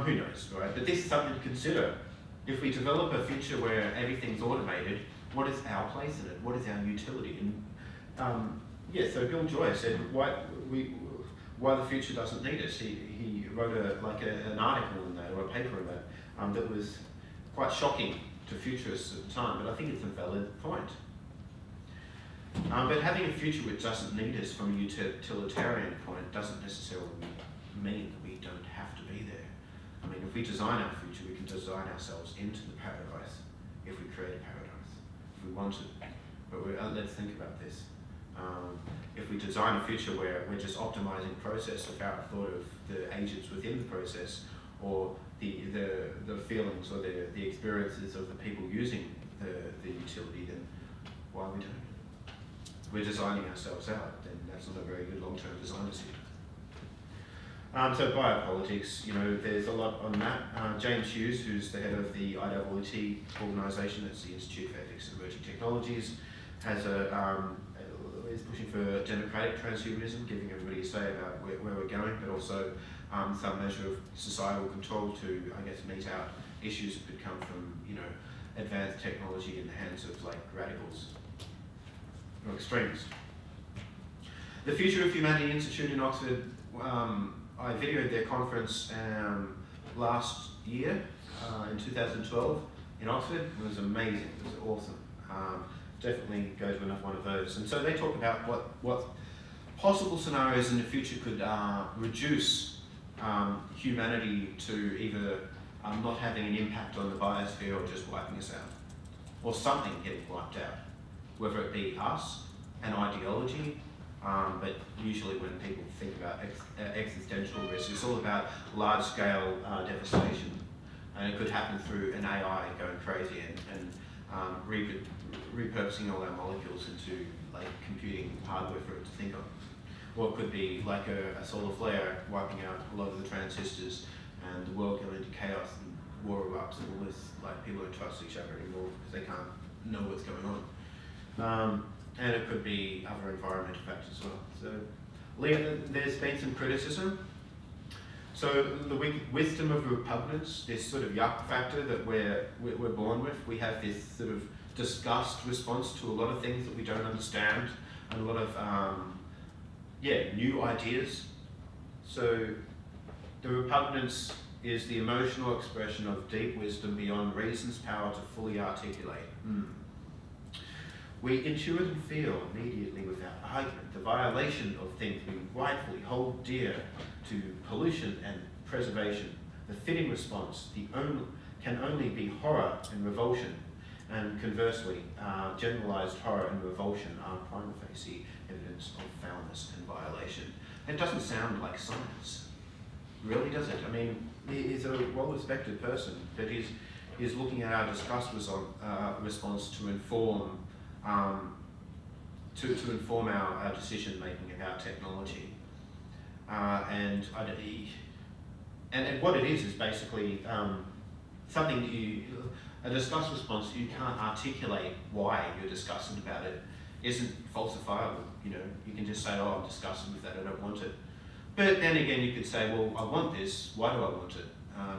Who knows, right? But this is something to consider. If we develop a future where everything's automated, what is our place in it? What is our utility? And so Bill Joy said why the future doesn't need us. He wrote an article in that, or a paper in that, that was quite shocking to futurists at the time, but I think it's a valid point. But having a future which doesn't need us from a utilitarian point doesn't necessarily mean that we don't have to be there. I mean, if we design our future, we can design ourselves into the paradise if we create a paradise. We want it, but let's think about this. If we design a future where we're just optimizing process without a thought of the agents within the process, or the feelings or the experiences of the people using the utility, then why are we doing it? We're designing ourselves out, then that's not a very good long-term design decision. So biopolitics, there's a lot on that. James Hughes, who's the head of the IEET organisation, that's the Institute for Ethics and Emerging Technologies, is pushing for democratic transhumanism, giving everybody a say about where we're going, but also some measure of societal control to, I guess, mete out issues that could come from, advanced technology in the hands of radicals or extremists. The Future of Humanity Institute in Oxford. I videoed their conference last year, in 2012, in Oxford. It was amazing, it was awesome. Definitely go to one of those. And so they talk about what possible scenarios in the future could reduce humanity to either not having an impact on the biosphere or just wiping us out, or something getting wiped out, whether it be us, an ideology, but usually when people think about existential risk, it's all about large-scale devastation, and it could happen through an AI going crazy and repurposing all our molecules into computing hardware for it to think of. Or it could be like a solar flare wiping out a lot of the transistors and the world going into chaos and war erupts and all this, people don't trust each other anymore because they can't know what's going on. And it could be other environmental factors as well. So there's been some criticism. So the wisdom of repugnance, this sort of yuck factor that we're born with, we have this sort of disgust response to a lot of things that we don't understand, and a lot of new ideas. So the repugnance is the emotional expression of deep wisdom beyond reason's power to fully articulate. We intuit and feel immediately without argument the violation of things we rightfully hold dear to pollution and preservation. The fitting response can only be horror and revulsion, and conversely, generalised horror and revulsion are prima facie evidence of foulness and violation. It doesn't sound like science, really, does it? I mean, he's a well-respected person, but he's looking at our disgust response to inform our decision making about technology, and what it is basically something a disgust response you can't articulate why you're disgusted about it isn't falsifiable. You know, you can just say, oh, I'm disgusted with that, I don't want it. But then again, you could say, well, I want this, why do I want it?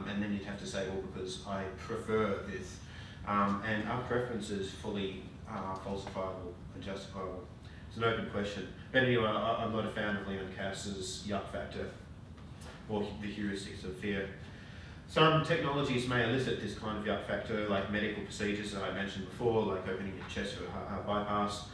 And then you'd have to say, well, because I prefer this. And our preference is fully falsifiable and justifiable. It's an open question. But anyway, I'm not a fan of Leon Kass's yuck factor, or the heuristics of fear. Some technologies may elicit this kind of yuck factor, like medical procedures that I mentioned before, like opening your chest for a bypass.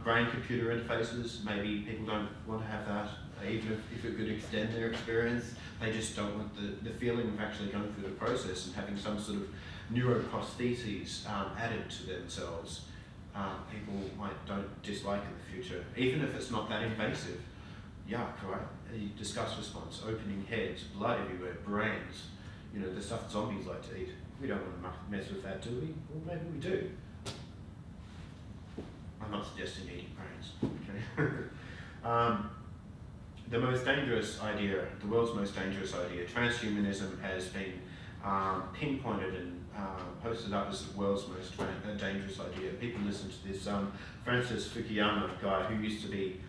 Brain-computer interfaces, maybe people don't want to have that, even if it could extend their experience. They just don't want the feeling of actually going through the process and having some sort of neuroprostheses added to themselves. People don't dislike in the future, even if it's not that invasive. Yuck, right? A disgust response, opening heads, blood everywhere, brains, you know, the stuff zombies like to eat. We don't want to mess with that, do we? Well, maybe we do. I'm not suggesting eating brains, okay? The most dangerous idea, the world's most dangerous idea, transhumanism, has been pinpointed and posted up as the world's most dangerous idea. People listen to this Francis Fukuyama guy, who used to be,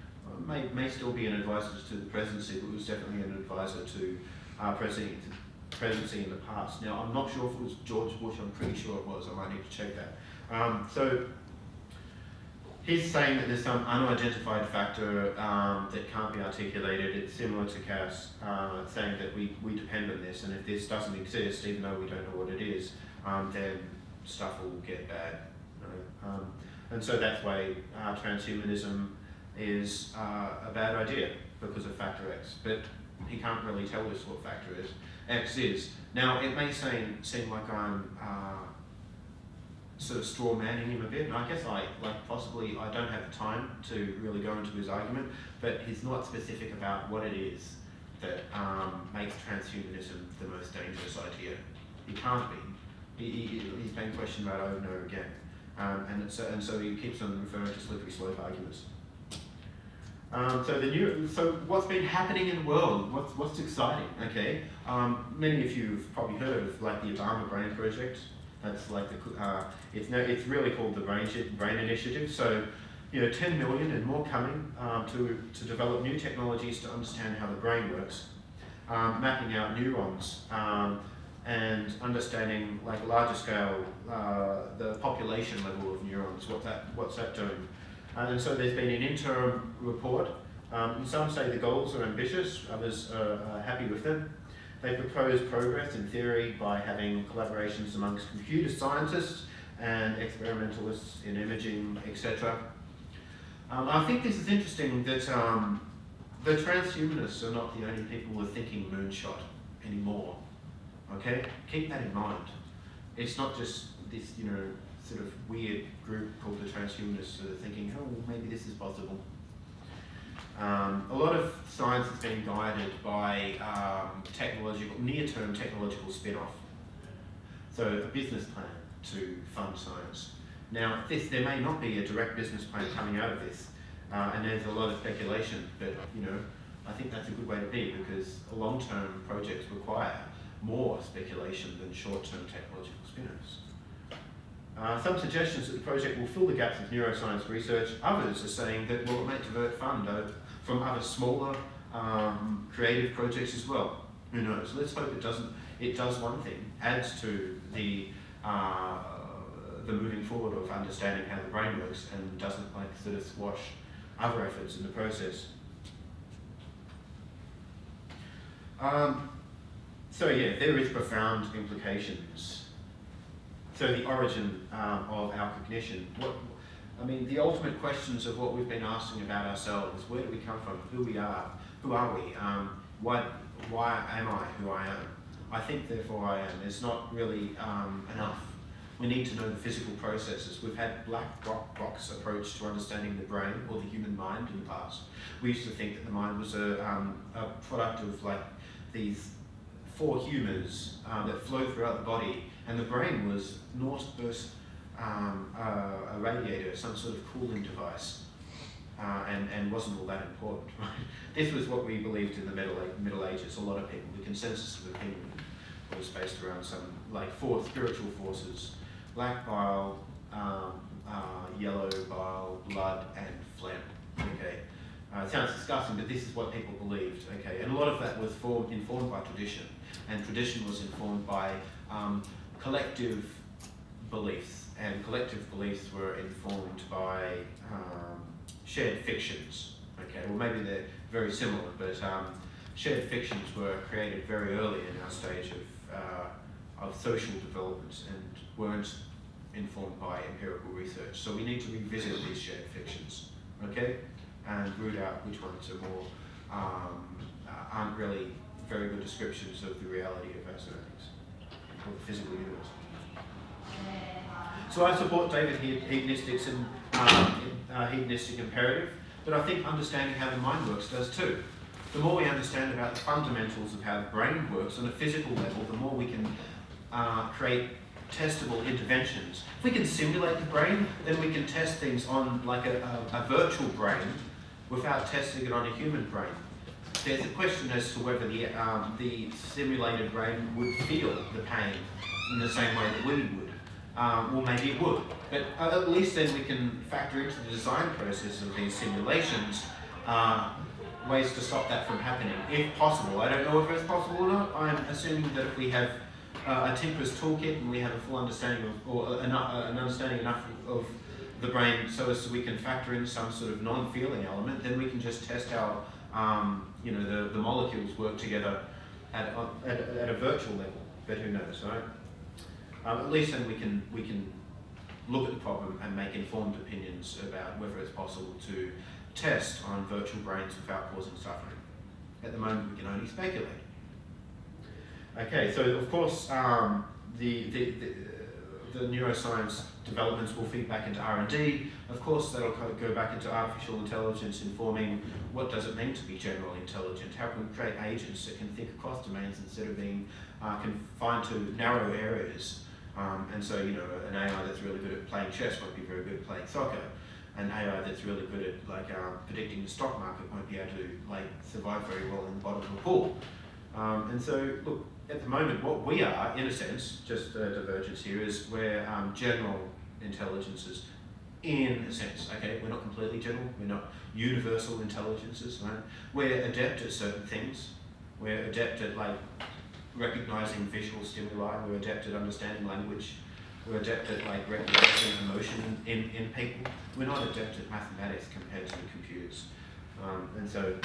may still be an advisor to the presidency, but was definitely an advisor to presidency in the past. Now, I'm not sure if it was George Bush, I'm pretty sure it was, I might need to check that. So he's saying that there's some unidentified factor that can't be articulated. It's similar to Cass, saying that we depend on this, and if this doesn't exist, even though we don't know what it is, then stuff will get bad. You know? And so that's why transhumanism is a bad idea, because of factor X. But he can't really tell us what factor X is. Now, it may seem like I'm sort of straw manning him a bit, and I guess possibly I don't have the time to really go into his argument, but he's not specific about what it is that makes transhumanism the most dangerous idea. He can't be. He's been questioned about over and over again, and so he keeps on referring to slippery slope arguments. So what's been happening in the world? What's exciting? Okay, many of you have probably heard of like the Obama Brain Project. That's like it's really called the Brain Initiative. So, you know, 10 million and more coming to develop new technologies to understand how the brain works, mapping out neurons, and understanding like larger scale the population level of neurons. What's that doing? And so there's been an interim report. Some say the goals are ambitious, others are happy with them. They propose progress in theory by having collaborations amongst computer scientists and experimentalists in imaging, etc. I think this is interesting that the transhumanists are not the only people who are thinking moonshot anymore. Okay, keep that in mind. It's not just this, you know, sort of weird group called the transhumanists that are thinking, oh, well, maybe this is possible. A lot of science has been guided by near-term technological spin-off. So a business plan to fund science. Now, there may not be a direct business plan coming out of this, and there's a lot of speculation, but you know, I think that's a good way to be, because long-term projects require more speculation than short-term technological spin-offs. Some suggestions that the project will fill the gaps of neuroscience research. Others are saying that it may divert fund from other smaller creative projects as well. Who knows? Let's hope it does one thing, adds to the moving forward of understanding how the brain works, and doesn't like sort of squash other efforts in the process. So yeah, there is profound implications. So the origin of our cognition. I mean, the ultimate questions of what we've been asking about ourselves: where do we come from? Who we are? Who are we? Why am I who I am? I think, therefore I am. It's not really enough. We need to know the physical processes. We've had black box approach to understanding the brain or the human mind in the past. We used to think that the mind was a product of like these four humours that flow throughout the body, and the brain was naught but a radiator, some sort of cooling device, and wasn't all that important. Right? This was what we believed in the Middle Ages. A lot of people, the consensus of opinion was based around some like four spiritual forces: black bile, yellow bile, blood, and phlegm. Okay, it sounds disgusting, but this is what people believed. Okay, and a lot of that was informed by tradition, and tradition was informed by collective beliefs, and collective beliefs were informed by shared fictions. Okay, well maybe they're very similar, but shared fictions were created very early in our stage of social development and weren't informed by empirical research. So we need to revisit these shared fictions, okay, and root out which ones are more aren't really very good descriptions of the reality of our surroundings or the physical universe. So I support David Hedonistics and hedonistic imperative, but I think understanding how the mind works does too. The more we understand about the fundamentals of how the brain works on a physical level, the more we can create testable interventions. If we can simulate the brain, then we can test things on like a virtual brain without testing it on a human brain. There's a question as to whether the simulated brain would feel the pain in the same way that we would. Well, maybe it would, but at least then we can factor into the design process of these simulations ways to stop that from happening, if possible. I don't know if it's possible or not. I'm assuming that if we have a tinkerer's toolkit and we have a full understanding of, or an understanding enough of the brain so as we can factor in some sort of non-feeling element, then we can just test how the molecules work together at a virtual level. But who knows, right? At least then we can look at the problem and make informed opinions about whether it's possible to test on virtual brains without causing suffering. At the moment, we can only speculate. Okay, so of course, the neuroscience developments will feed back into R&D. Of course, that'll go back into artificial intelligence, informing what does it mean to be general intelligent? How can we create agents that can think across domains instead of being confined to narrow areas? And so, an AI that's really good at playing chess won't be very good at playing soccer. An AI that's really good at predicting the stock market won't be able to survive very well in the bottom of a pool. And so, look, at the moment, what we are, in a sense, just a divergence here, is we're general intelligences, in a sense. Okay, we're not completely general, we're not universal intelligences, right? We're adept at certain things. We're adept at recognizing visual stimuli. We're adept at understanding language. We're adept at recognizing emotion in people. We're not adept at mathematics compared to the computers. And so,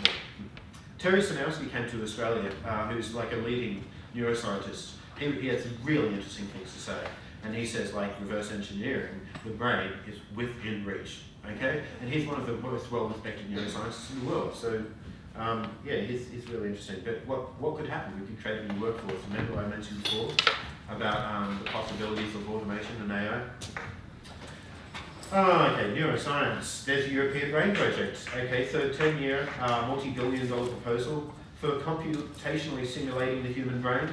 Terry Sanowski came to Australia, who's a leading neuroscientist. He has some really interesting things to say. And he says, reverse engineering the brain is within reach. Okay? And he's one of the most well-respected neuroscientists in the world. So, he's really interesting. But what could happen? We could create a new workforce. Remember I mentioned before about the possibilities of automation and AI? Okay, neuroscience. There's the European Brain Project. Okay, so 10-year, multi-billion-dollar proposal for computationally simulating the human brain.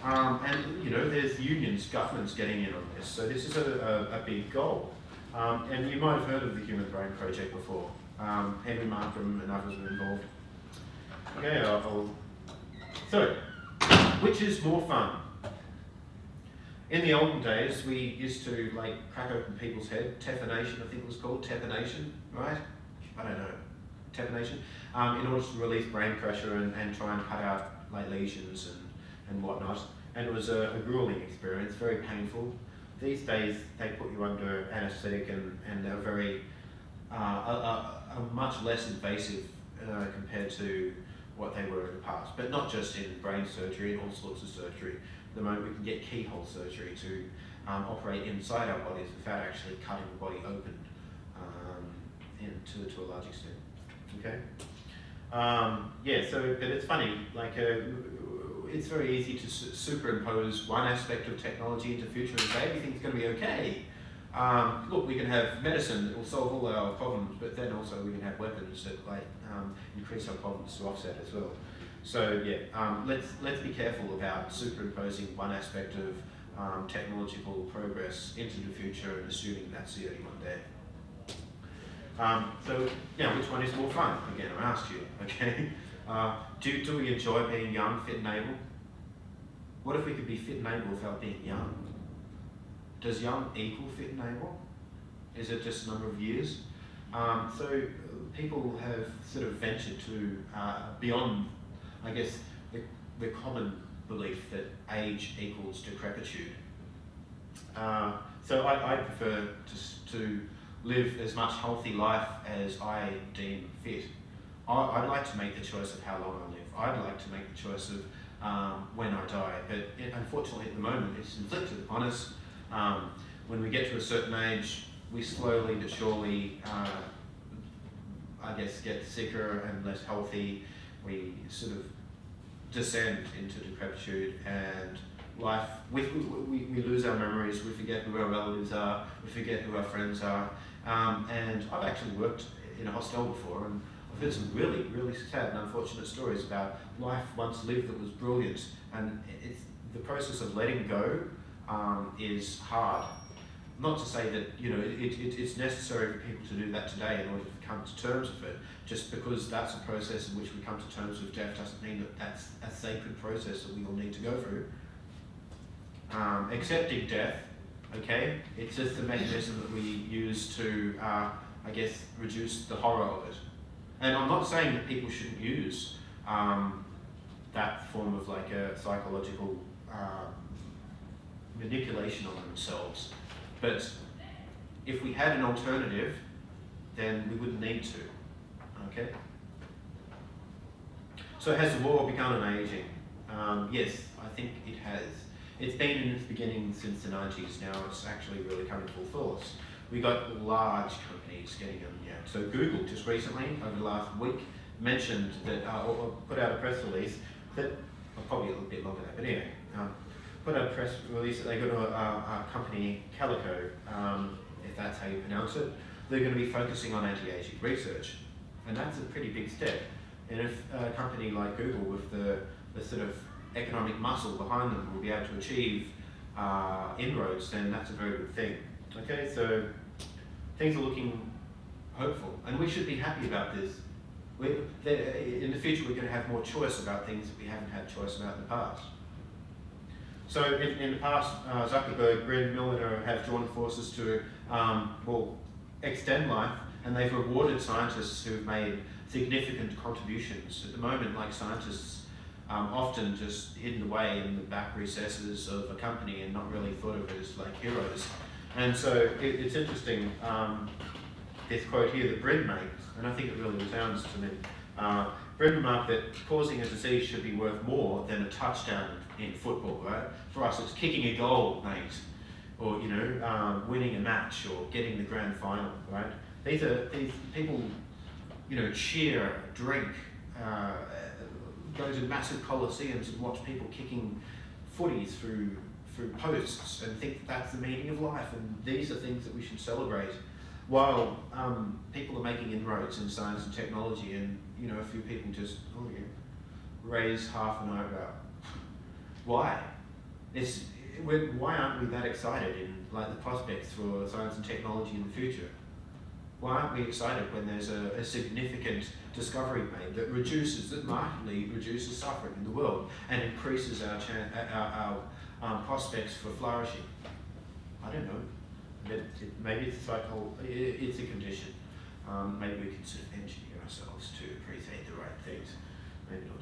And there's unions, governments getting in on this. So this is a big goal. And you might have heard of the Human Brain Project before. Henry Markram and others were involved. Okay, so, which is more fun? In the olden days, we used to crack open people's head. Tephination, I think it was called, tephination, right? I don't know, tephination. In order to release brain pressure and try and cut out lesions and whatnot. And it was a grueling experience, very painful. These days, they put you under anaesthetic and they're very a much less invasive compared to what they were in the past. But not just in brain surgery, in all sorts of surgery. At the moment we can get keyhole surgery to operate inside our bodies without actually cutting the body open to a large extent. Okay. Yeah. So, but it's funny. Like, it's very easy to superimpose one aspect of technology into the future and say everything's going to be okay. Look, we can have medicine that will solve all our problems, but then also we can have weapons that like increase our problems to offset as well. So yeah, let's be careful about superimposing one aspect of technological progress into the future and assuming that's the only one there. So yeah, which one is more fun? Again, I asked you. Okay, do we enjoy being young, fit, and able? What if we could be fit and able without being young? Does young equal fit and able? Is it just a number of years? So people have sort of ventured to beyond, I guess, the common belief that age equals decrepitude. So I prefer to live as much healthy life as I deem fit. I'd like to make the choice of how long I live. I'd like to make the choice of when I die, but unfortunately at the moment it's inflicted upon us. When we get to a certain age, we slowly but surely, I guess, get sicker and less healthy. We sort of descend into decrepitude and life. We lose our memories, we forget who our relatives are, we forget who our friends are. And I've actually worked in a hostel before, and I've heard some really, really sad and unfortunate stories about life once lived that was brilliant. And it's the process of letting go is hard. Not to say that it's necessary for people to do that today in order to come to terms with it. Just because that's a process in which we come to terms with death doesn't mean that that's a sacred process that we all need to go through. Accepting death, okay, it's just a mechanism that we use to, I guess, reduce the horror of it. And I'm not saying that people shouldn't use that form of like a psychological manipulation of themselves. But if we had an alternative, then we wouldn't need to, okay? So has the war begun on aging? Yes, I think it has. It's been in its beginning since the 90s. Now it's actually really coming full force. We got large companies getting them, yeah. So Google just recently, over the last week, mentioned that, or put out a press release that, probably a little bit longer than that, but anyway, put out a press release that they got a company, Calico, if that's how you pronounce it. They're going to be focusing on anti-aging research, and that's a pretty big step. And if a company like Google, with the sort of economic muscle behind them, will be able to achieve inroads, then that's a very good thing. Okay, so things are looking hopeful, and we should be happy about this. In the future, we're going to have more choice about things that we haven't had choice about in the past. So in the past, Zuckerberg, Brand Milliner have joined forces to, extend life, and they've rewarded scientists who've made significant contributions. At the moment, like scientists often just hidden away in the back recesses of a company and not really thought of as like heroes. And so it's interesting, this quote here that Brent makes, and I think it really resounds to me. Brent remarked that causing a disease should be worth more than a touchdown in football, right? For us, it's kicking a goal, mate, or winning a match, or getting the grand final, right? These people, cheer, drink, go to massive coliseums and watch people kicking footies through posts and think that's the meaning of life, and these are things that we should celebrate. While people are making inroads in science and technology, and a few people just raise half an eyebrow. Why? Why aren't we that excited in like the prospects for science and technology in the future? Why aren't we excited when there's a significant discovery made that markedly reduces suffering in the world and increases our prospects for flourishing? I don't know. Maybe it's it's a condition. Maybe we can sort of engineer ourselves to appreciate the right things. Maybe not.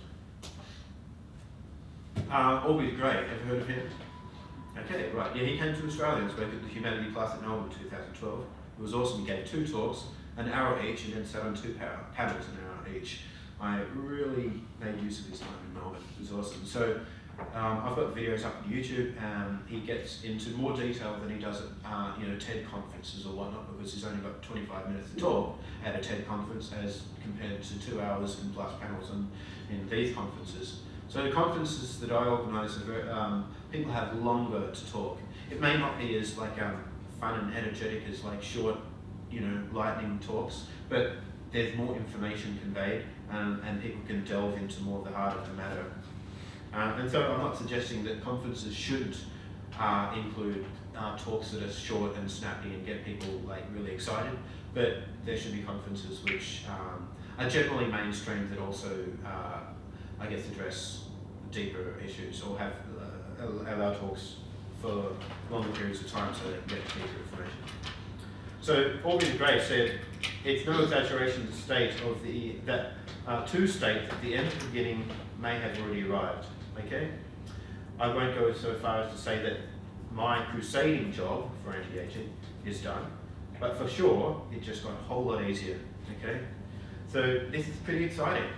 Aubrey Gray, ever heard of him? Okay, right. Yeah, he came to Australia and spoke at the Humanity Plus at Melbourne in 2012. It was awesome. He gave 2 talks, an hour each, and then sat on 2 panels, an hour each. I really made use of his time in Melbourne. It was awesome. So I've got videos up on YouTube, and he gets into more detail than he does at TED conferences or whatnot, because he's only got 25 minutes to talk at a TED conference as compared to 2 hours and plus panels in these conferences. So the conferences that I organise, people have longer to talk. It may not be as fun and energetic as short, lightning talks, but there's more information conveyed, and people can delve into more of the heart of the matter. And so I'm not suggesting that conferences shouldn't include talks that are short and snappy and get people really excited, but there should be conferences which are generally mainstream that also, address deeper issues, or have allow talks for longer periods of time so they can get deeper information. So Organ Gray said, "It's no exaggeration to state that the end of the beginning may have already arrived." Okay, I won't go so far as to say that my crusading job for anti-aging is done, but for sure it just got a whole lot easier. Okay, so this is pretty exciting.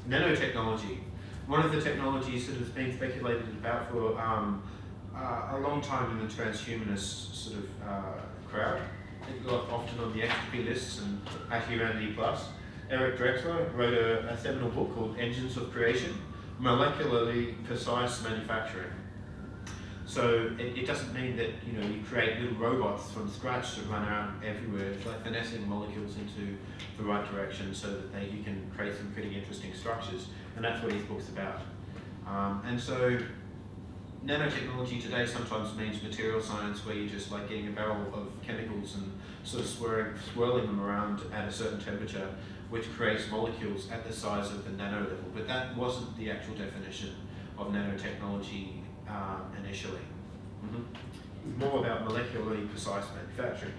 Nanotechnology, one of the technologies that has been speculated about for a long time in the transhumanist sort of crowd. It got often on the entropy lists and at Humanity Plus. Eric Drexler wrote a seminal book called Engines of Creation, Molecularly Precise Manufacturing. So it doesn't mean that you create little robots from scratch that run around everywhere. It's like finessing molecules into the right direction so that you can create some pretty interesting structures, and that's what his book's about. And so nanotechnology today sometimes means material science, where you're just getting a barrel of chemicals and sort of swirling them around at a certain temperature, which creates molecules at the size of the nano level. But that wasn't the actual definition of nanotechnology initially. It's more about molecularly precise manufacturing.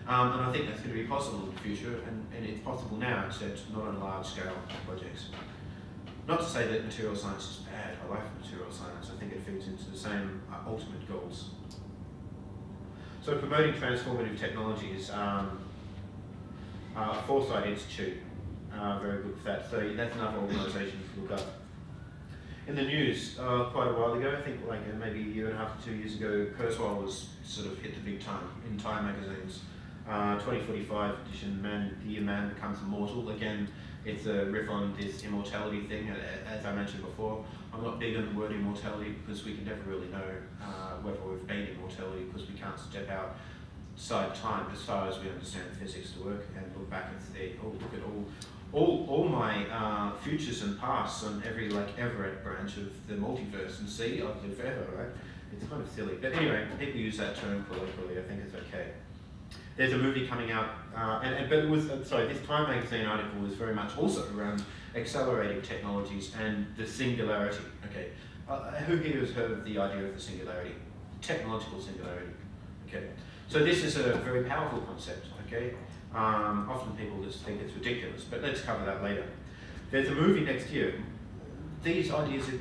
And I think that's going to be possible in the future, and it's possible now, except not on large scale projects. Not to say that material science is bad. I like material science. I think it fits into the same ultimate goals. So promoting transformative technologies, Foresight Institute, very good for that. So that's another organisation to look up. In the news, quite a while ago, I think maybe a year and a half to 2 years ago, Kurzweil was sort of hit the big time in Time magazine's 2045 edition, The Year Man Becomes Immortal. Again, it's a riff on this immortality thing. As I mentioned before, I'm not big on the word immortality because we can never really know whether we've been immortality, because we can't step outside time as far as we understand physics to work and look back and say, oh, look at all my futures and pasts on every Everett branch of the multiverse and see I've lived forever, right? It's kind of silly. But anyway, people use that term colloquially. I think it's okay. There's a movie coming out, but it was, this Time magazine article was very much also around accelerating technologies and the singularity. Okay, who here has heard of the idea of the singularity? Technological singularity. Okay, so this is a very powerful concept. Okay, often people just think it's ridiculous, but let's cover that later. There's a movie next year. These ideas are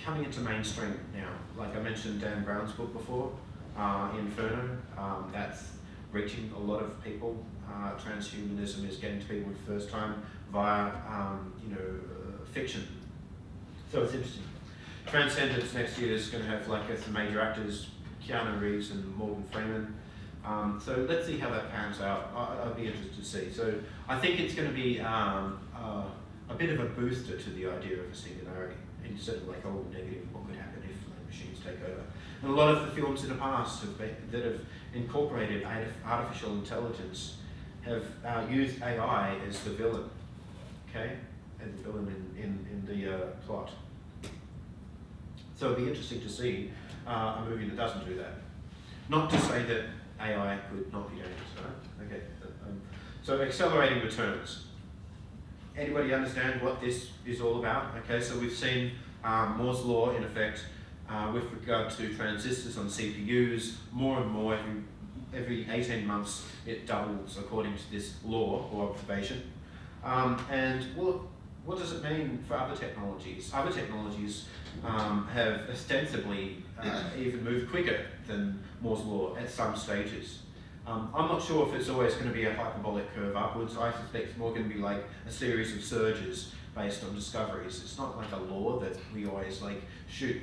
coming into mainstream now. Like I mentioned Dan Brown's book before, Inferno. That's reaching a lot of people. Transhumanism is getting to people for the first time via, fiction. So it's interesting. Transcendents next year is going to have some major actors, Keanu Reeves and Morgan Freeman. So let's see how that pans out. I'd be interested to see. So I think it's going to be a bit of a booster to the idea of a singularity, instead of negative, what could happen if machines take over. And a lot of the films in the past that have incorporated artificial intelligence have used AI as the villain, okay? As the villain in the plot. So it'd be interesting to see a movie that doesn't do that. Not to say that AI could not be dangerous, right? Okay. So accelerating returns. Anybody understand what this is all about? Okay, so we've seen Moore's law in effect with regard to transistors on CPUs. More and more, every 18 months, it doubles according to this law or observation. And what does it mean for other technologies? Other technologies have ostensibly even moved quicker than Moore's law at some stages. I'm not sure if it's always going to be a hyperbolic curve upwards. I suspect it's more going to be like a series of surges based on discoveries. It's not like a law that we always like shoot,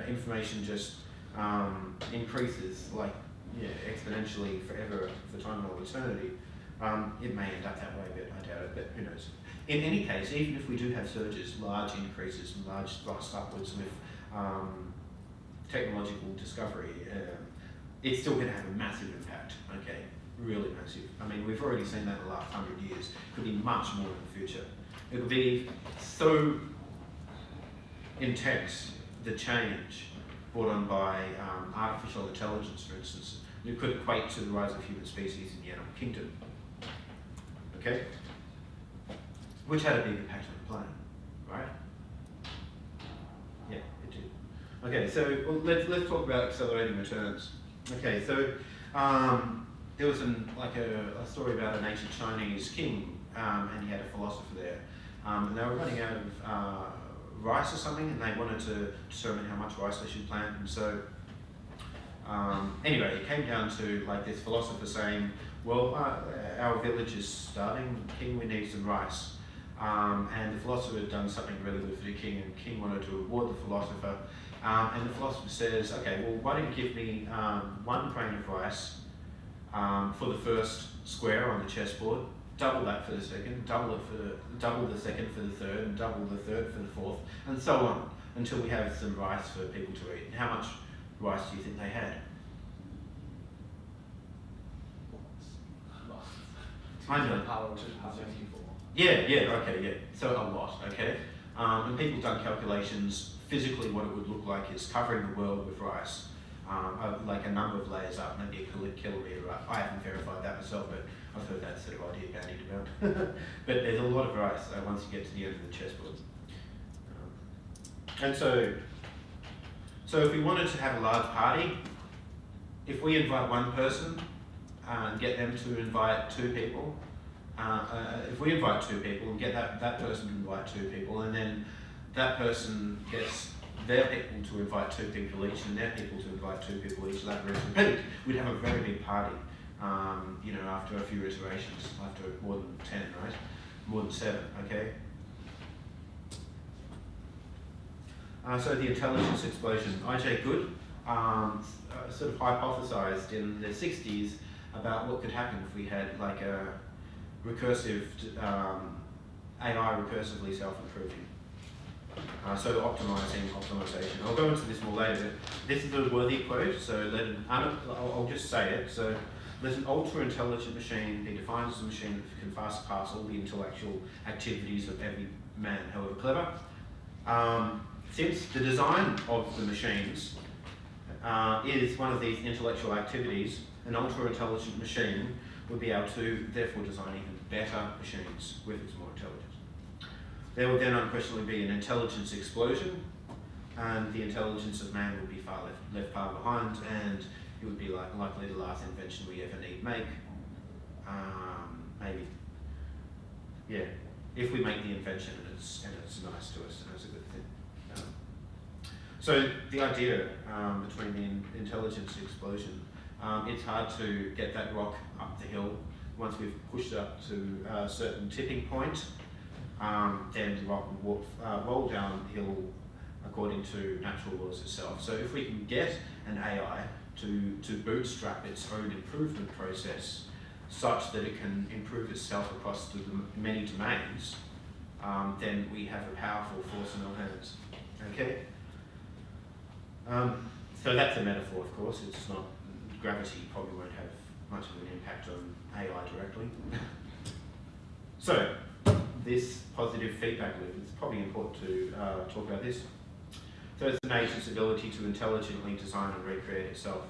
information just increases like exponentially forever for time or eternity. It may end up that way, but I doubt it, but who knows. In any case, even if we do have surges, large increases and large thrusts upwards with technological discovery, it's still going to have a massive impact, okay? Really massive. I mean, we've already seen that in the last 100 years. Could be much more in the future. It will be so intense, the change brought on by artificial intelligence, for instance. It could equate to the rise of human species in the animal kingdom, okay? Which had a big impact on the planet, right? Yeah, it did. Okay, so let's talk about accelerating returns. Okay, so there was a story about an ancient Chinese king, and he had a philosopher there, and they were running out of rice or something, and they wanted to determine how much rice they should plant, and so anyway, it came down to like this philosopher saying, well, our village is starving, king, we need some rice. And the philosopher had done something really good for the king, and the king wanted to reward the philosopher. And the philosopher says, okay, well, why don't you give me 1 grain of rice for the first square on the chessboard, double that for the second, double the second for the third, and double the third for the fourth, and so on, until we have some rice for people to eat. And how much rice do you think they had? I know. Yeah. So a lot, okay? And people have done calculations, physically what it would look like is covering the world with rice, like a number of layers up, maybe a kilometre up. I haven't verified that myself, but I've heard that sort of idea bandied about. But there's a lot of rice once you get to the end of the chessboard. And so if we wanted to have a large party, if we invite one person and get them to invite 2 people, if we invite 2 people and get that person to invite 2 people, and then that person gets their people to invite 2 people each, and their people to invite 2 people each, that would repeat. We'd have a very big party, after a few iterations, after more than 10, right? More than 7, okay? So the intelligence explosion. I.J. Good sort of hypothesized in the 60s about what could happen if we had like a recursive, AI recursively self-improving. So optimization. I'll go into this more later. This is a worthy quote, so I'll just say it. So let an ultra-intelligent machine be defined as a machine that can fast pass all the intellectual activities of every man, however clever. Since the design of the machines is one of these intellectual activities, an ultra-intelligent machine would be able to therefore design even better machines with its more intelligence. There would then unquestionably be an intelligence explosion, and the intelligence of man would be left far behind, and it would be likely the last invention we ever need make. Maybe, yeah, if we make the invention and it's nice to us and it's a good thing. So the idea between the intelligence explosion, it's hard to get that rock up the hill. Once we've pushed it up to a certain tipping point, then the rock will roll downhill according to natural laws itself. So if we can get an AI to bootstrap its own improvement process such that it can improve itself across the many domains, then we have a powerful force in our hands. Okay? So that's a metaphor, of course. It's not, gravity probably won't have much of an impact on AI directly. So, this positive feedback loop, it's probably important to talk about this. So it's an agent's ability to intelligently design and recreate itself,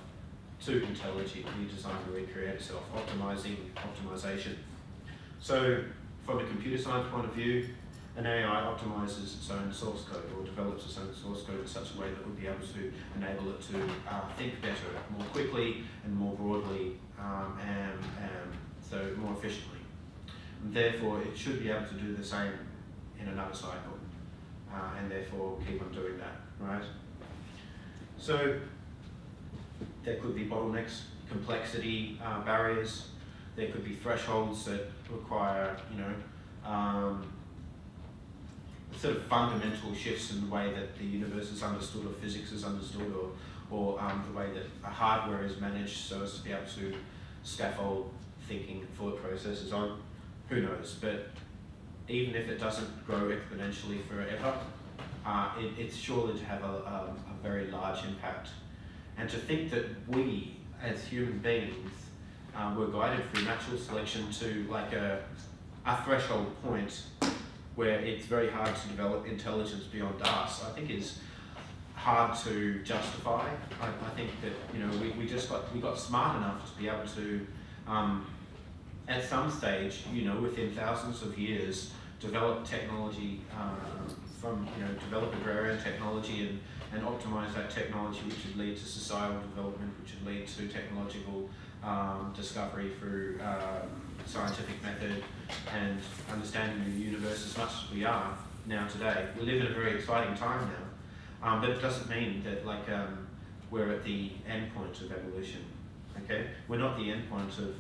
optimization. So from a computer science point of view, an AI optimizes its own source code or develops its own source code in such a way that would be able to enable it to think better, more quickly and more broadly, and so more efficiently. And therefore, it should be able to do the same in another cycle, and therefore keep on doing that, right? So there could be bottlenecks complexity barriers. There could be thresholds that require, sort of fundamental shifts in the way that the universe is understood, or physics is understood, or the way that hardware is managed so as to be able to scaffold thinking thought processes on. Who knows? But even if it doesn't grow exponentially forever, it's surely to have a very large impact. And to think that we, as human beings, were guided through natural selection to like a threshold point where it's very hard to develop intelligence beyond us, I think is hard to justify. I think that we got smart enough to be able to, at some stage, within thousands of years, develop technology develop agrarian technology and optimize that technology, which would lead to societal development, which would lead to technological discovery through scientific method and understanding of the universe as much as we are now today. We live in a very exciting time now, but it doesn't mean that we're at the end point of evolution. Okay, we're not the end point of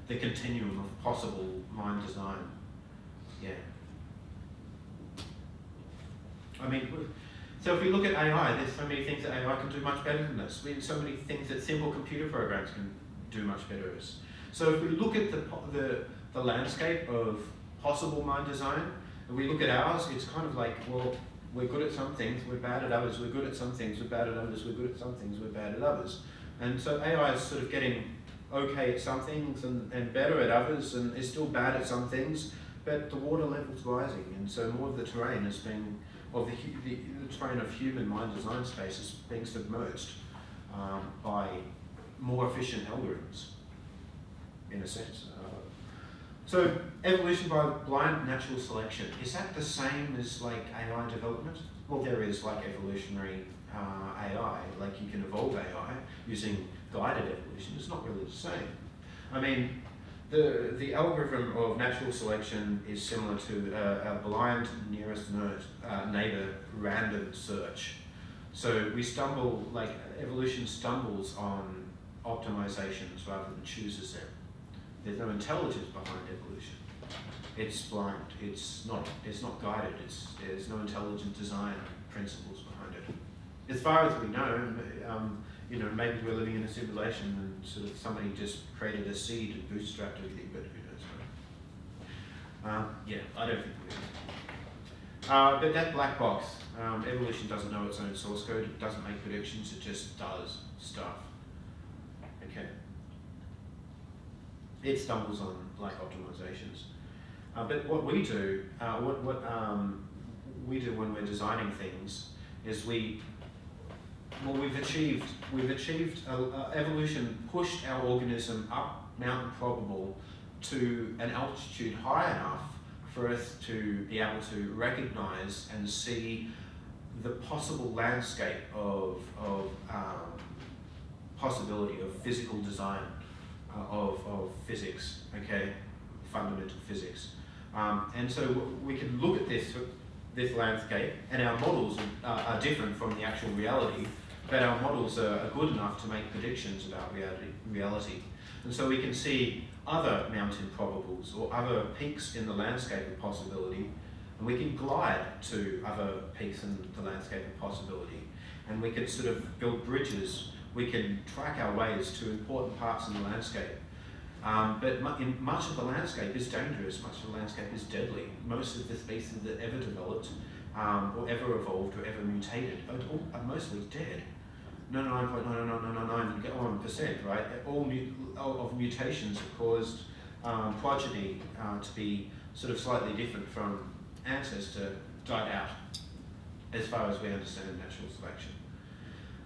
the continuum of possible mind design. Yeah. I mean, so if we look at AI, there's so many things that AI can do much better than this. There's so many things that simple computer programs can do much better than us. So if we look at the landscape of possible mind design, and we look at ours, it's kind of like, well, we're good at some things, we're bad at others, we're good at some things, we're bad at others, we're good at some things, we're bad at others. And so AI is sort of getting okay at some things and better at others, and is still bad at some things, but the water level's rising, and so more of the terrain is being, of the terrain of human mind design space is being submerged by more efficient algorithms, in a sense. So evolution by blind natural selection, is that the same as like AI development? Well, there is like evolutionary AI, like you can evolve AI using guided evolution. It's not really the same. I mean, the algorithm of natural selection is similar to a blind nearest neighbor random search. So we stumble, like evolution stumbles on optimizations rather than chooses them. There's no intelligence behind evolution. It's blind. It's not guided. There's no intelligent design principles behind it. As far as we know, maybe we're living in a simulation and sort of somebody just created a seed and bootstrapped everything, but who knows? Yeah, I don't think we do. But that black box, evolution doesn't know its own source code. It doesn't make predictions. It just does stuff. Okay. It stumbles on like optimizations. But what we do, we do when we're designing things, is we've achieved evolution pushed our organism up Mount Improbable to an altitude high enough for us to be able to recognize and see the possible landscape of possibility of physical design of physics, okay, fundamental physics. And so we can look at this landscape, and our models are different from the actual reality, but our models are good enough to make predictions about reality. And so we can see other mountain probables or other peaks in the landscape of possibility, and we can glide to other peaks in the landscape of possibility. And we can sort of build bridges. We can track our ways to important parts in the landscape. But much of the landscape is dangerous, much of the landscape is deadly. Most of the species that ever developed, or ever evolved, or ever mutated are mostly dead. 99.99999%, right? All of mutations have caused progeny to be sort of slightly different from ancestor, died out, as far as we understand natural selection.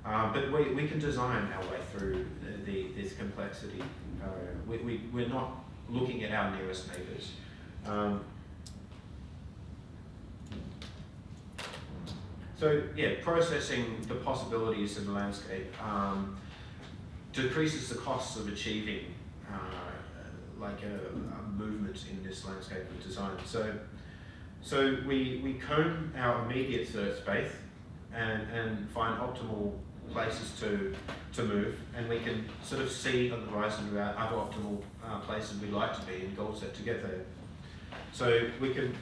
But we can design our way through this complexity. We're not looking at our nearest neighbours. So yeah, processing the possibilities in the landscape decreases the costs of achieving like a movement in this landscape of design. So we comb our immediate search space and find optimal places to move, and we can sort of see on the horizon about other optimal places we'd like to be and goals set to get there. So we can,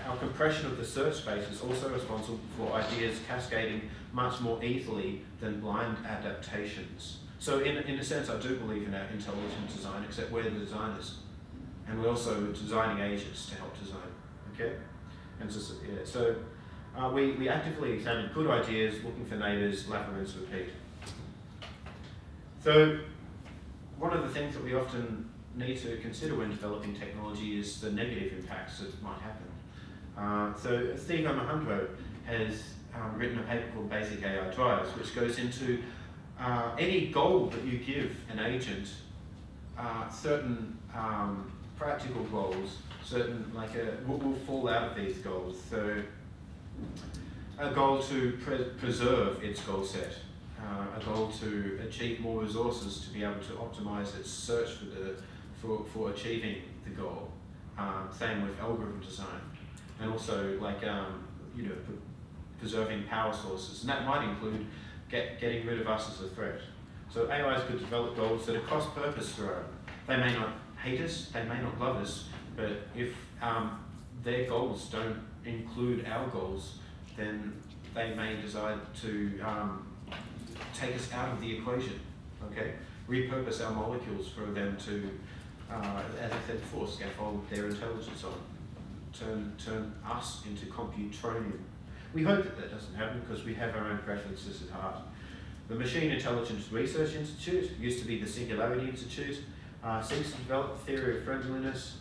our compression of the search space is also responsible for ideas cascading much more easily than blind adaptations. So in a sense, I do believe in our intelligent design, except we're the designers. And we're also designing agents to help design, okay? And so we actively examine good ideas, looking for neighbours, labyrinths repeat. So one of the things that we often need to consider when developing technology is the negative impacts that might happen. So Steve Omohundro has written a paper called Basic AI Drives, which goes into any goal that you give an agent, certain practical goals, certain will fall out of these goals. So a goal to preserve its goal set, a goal to achieve more resources to be able to optimize its search for achieving the goal. Same with algorithm design, and also preserving power sources, and that might include getting rid of us as a threat. So AIs could develop goals that are cross-purpose for us. They may not hate us, they may not love us, but if their goals don't include our goals, then they may decide to take us out of the equation, okay? Repurpose our molecules for them to, as I said before, scaffold their intelligence on, turn us into computronium. We hope that doesn't happen because we have our own preferences at heart. The Machine Intelligence Research Institute, used to be the Singularity Institute, seeks to develop a theory of friendliness,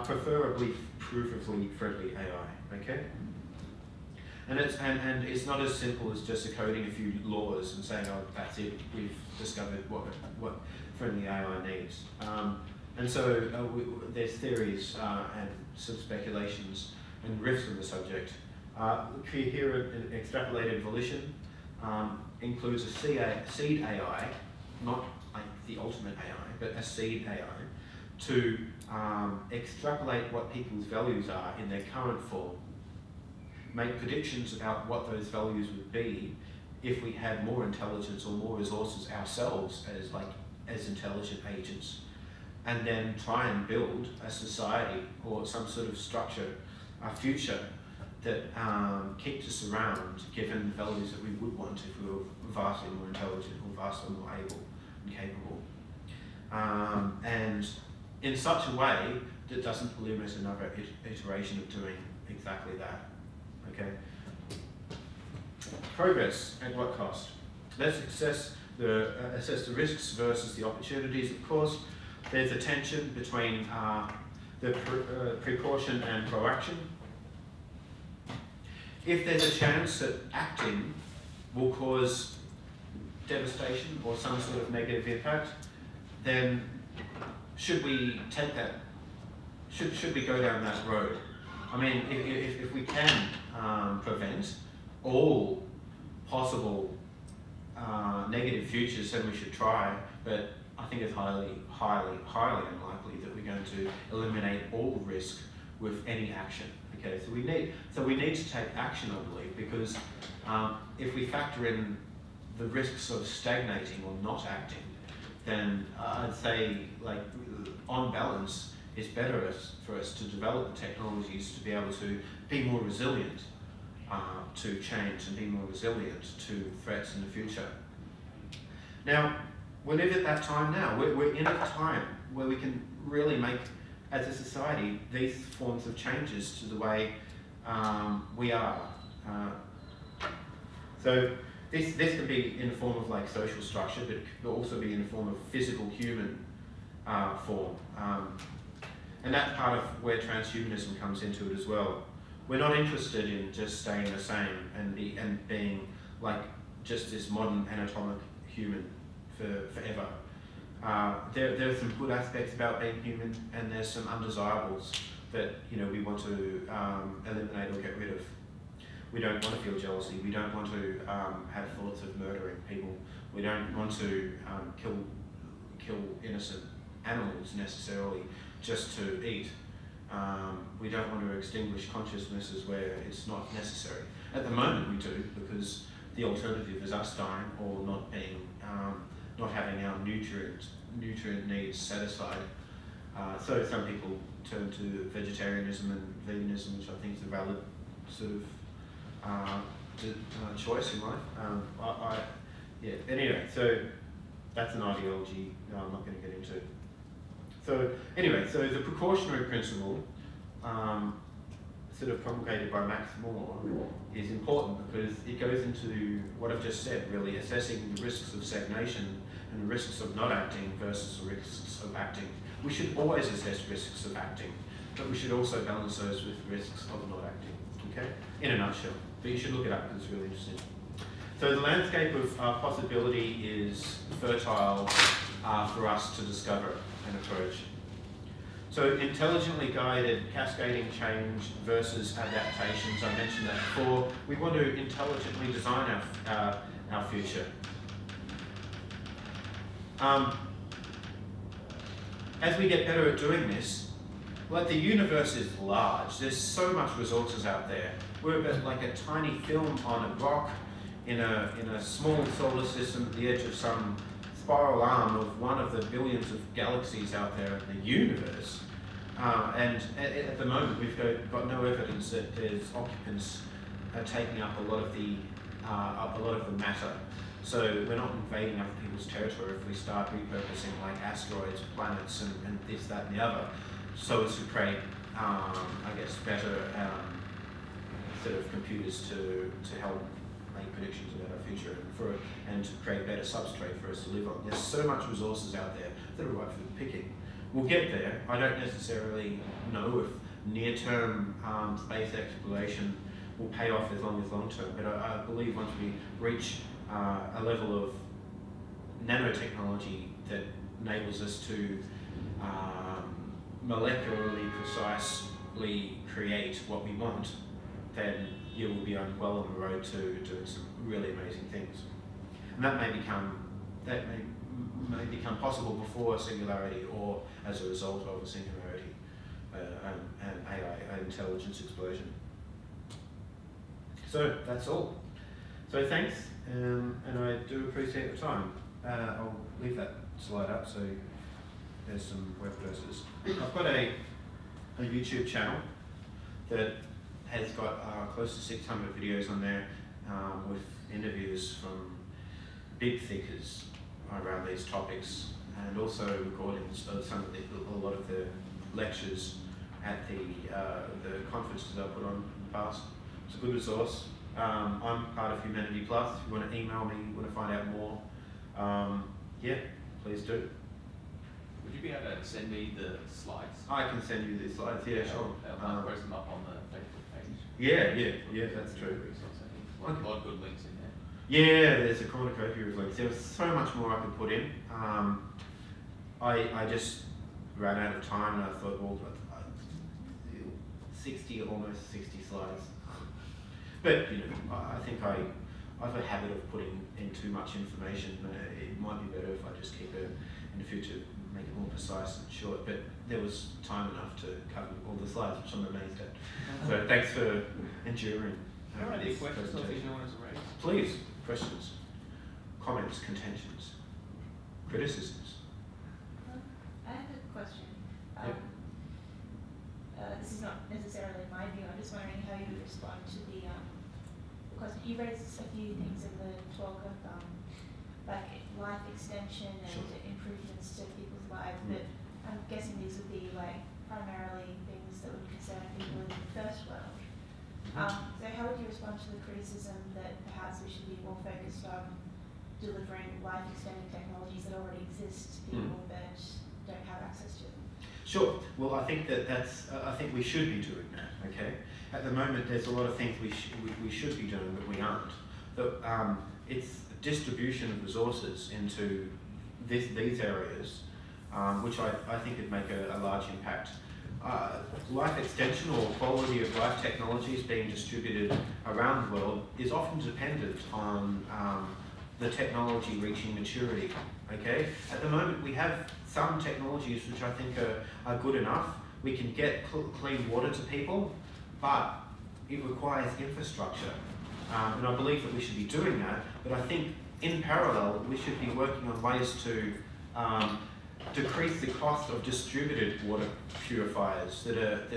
preferably proofably friendly AI, okay? And it's not as simple as just coding a few laws and saying, oh, that's it, we've discovered what friendly AI needs. And so there's theories and some speculations and riffs on the subject. Coherent and extrapolated volition includes a seed AI, not like the ultimate AI, but a seed AI, to extrapolate what people's values are in their current form, make predictions about what those values would be if we had more intelligence or more resources ourselves as intelligent agents, and then try and build a society or some sort of structure, a future that keeps us around given the values that we would want if we were vastly more intelligent or vastly more able and capable. And in such a way that doesn't limit another iteration of doing exactly that. Okay. Progress at what cost? Let's assess the risks versus the opportunities. Of course, there's a tension between the precaution and proaction. If there's a chance that acting will cause devastation or some sort of negative impact, then should we take that? Should we go down that road? I mean, if we can prevent all possible negative futures, then we should try. But I think it's highly unlikely that we're going to eliminate all risk with any action. Okay, so we need to take action, I believe, because if we factor in the risks of stagnating or not acting, then I'd say, on balance, it's better for us to develop the technologies to be able to be more resilient to change and be more resilient to threats in the future. Now, we live at that time now. We're in a time where we can really make, as a society, these forms of changes to the way we are. So this can be in the form of social structure, but it could also be in the form of physical human form. And that's part of where transhumanism comes into it as well. We're not interested in just staying the same and being like just this modern anatomic human forever. There are some good aspects about being human, and there's some undesirables that we want to eliminate or get rid of. We don't want to feel jealousy. We don't want to have thoughts of murdering people. We don't want to kill innocent animals necessarily just to eat. We don't want to extinguish consciousnesses where it's not necessary. At the moment we do, because the alternative is us dying or not being, not having our nutrient needs satisfied. So some people turn to vegetarianism and veganism, which I think is a valid sort of choice in life. Yeah. Anyway, so that's an ideology I'm not going to get into. So anyway, so the precautionary principle, sort of promulgated by Max Moore, is important because it goes into what I've just said, really assessing the risks of stagnation and the risks of not acting versus the risks of acting. We should always assess risks of acting, but we should also balance those with risks of not acting, okay? In a nutshell, but you should look it up because it's really interesting. So the landscape of possibility is fertile for us to discover and approach. So intelligently guided cascading change versus adaptations, I mentioned that before. We want to intelligently design our future. As we get better at doing this, like the universe is large, there's so much resources out there. We're about like a tiny film on a rock in a small solar system at the edge of some spiral arm of one of the billions of galaxies out there in the universe. And at the moment, we've got no evidence that there's occupants taking up a lot of the matter. So we're not invading other people's territory if we start repurposing like asteroids, planets, and this, that, and the other, so as to create, I guess, better sort of computers to help make predictions about our future and to create better substrate for us to live on. There's so much resources out there that are ripe for the picking. We'll get there. I don't necessarily know if near-term space exploration will pay off as long-term, but I believe once we reach a level of nanotechnology that enables us to molecularly precisely create what we want, then you will be well on the road to doing some really amazing things. And that may become possible before singularity or as a result of a singularity and AI, intelligence explosion. So that's all. So thanks, and I do appreciate your time. I'll leave that slide up so there's some web addresses. I've got a YouTube channel that has got close to 600 videos on there with interviews from big thinkers around these topics, and also recordings of a lot of the lectures at the conferences I put on in the past. It's a good resource. I'm part of Humanity Plus. If you want to email me, you want to find out more, yeah, please do. Would you be able to send me the slides? I can send you the slides, yeah, sure. I'll post them up on the Facebook page. Yeah, that's true. A lot of good links in there. Yeah, there's a cornucopia of links. There was so much more I could put in. I just ran out of time, and I thought, well, almost 60 slides. But you know, I think I have a habit of putting in too much information. It might be better if I just keep it in the future, make it more precise and short. But there was time enough to cover all the slides, which I'm amazed at. So thanks for enduring. Are there any questions or things you want us to raise? Please, questions, comments, contentions, criticisms. I have a question. Yep. This is not necessarily my view. I'm just wondering how you would respond to the question. You raised a few things in the talk of like life extension and Sure. improvements to people's lives, but I'm guessing these would be like primarily things that would concern people in the first world. So how would you respond to the criticism that perhaps we should be more focused on delivering life-extending technologies that already exist to people that don't have access to them? Sure. Well, I think I think we should be doing that. Okay. At the moment, there's a lot of things we should be doing that we aren't. It's distribution of resources into these areas, which I think would make a large impact. Life extension or quality of life technologies being distributed around the world is often dependent on the technology reaching maturity. Okay. At the moment, we have some technologies which I think are good enough. We can get clean water to people, but it requires infrastructure. And I believe that we should be doing that, but I think in parallel we should be working on ways to decrease the cost of distributed water purifiers that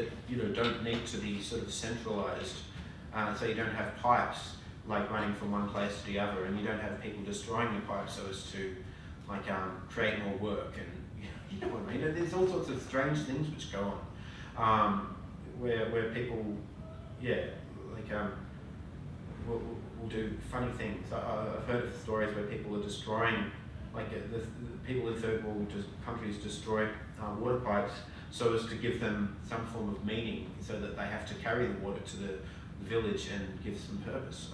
don't need to be sort of centralised, so you don't have pipes like running from one place to the other, and you don't have people destroying the pipes so as to create more work, and you know what I mean. There's all sorts of strange things which go on, where people, will do funny things. I've heard of stories where people are destroying, the people in third world countries destroy water pipes so as to give them some form of meaning, so that they have to carry the water to the village and give some purpose.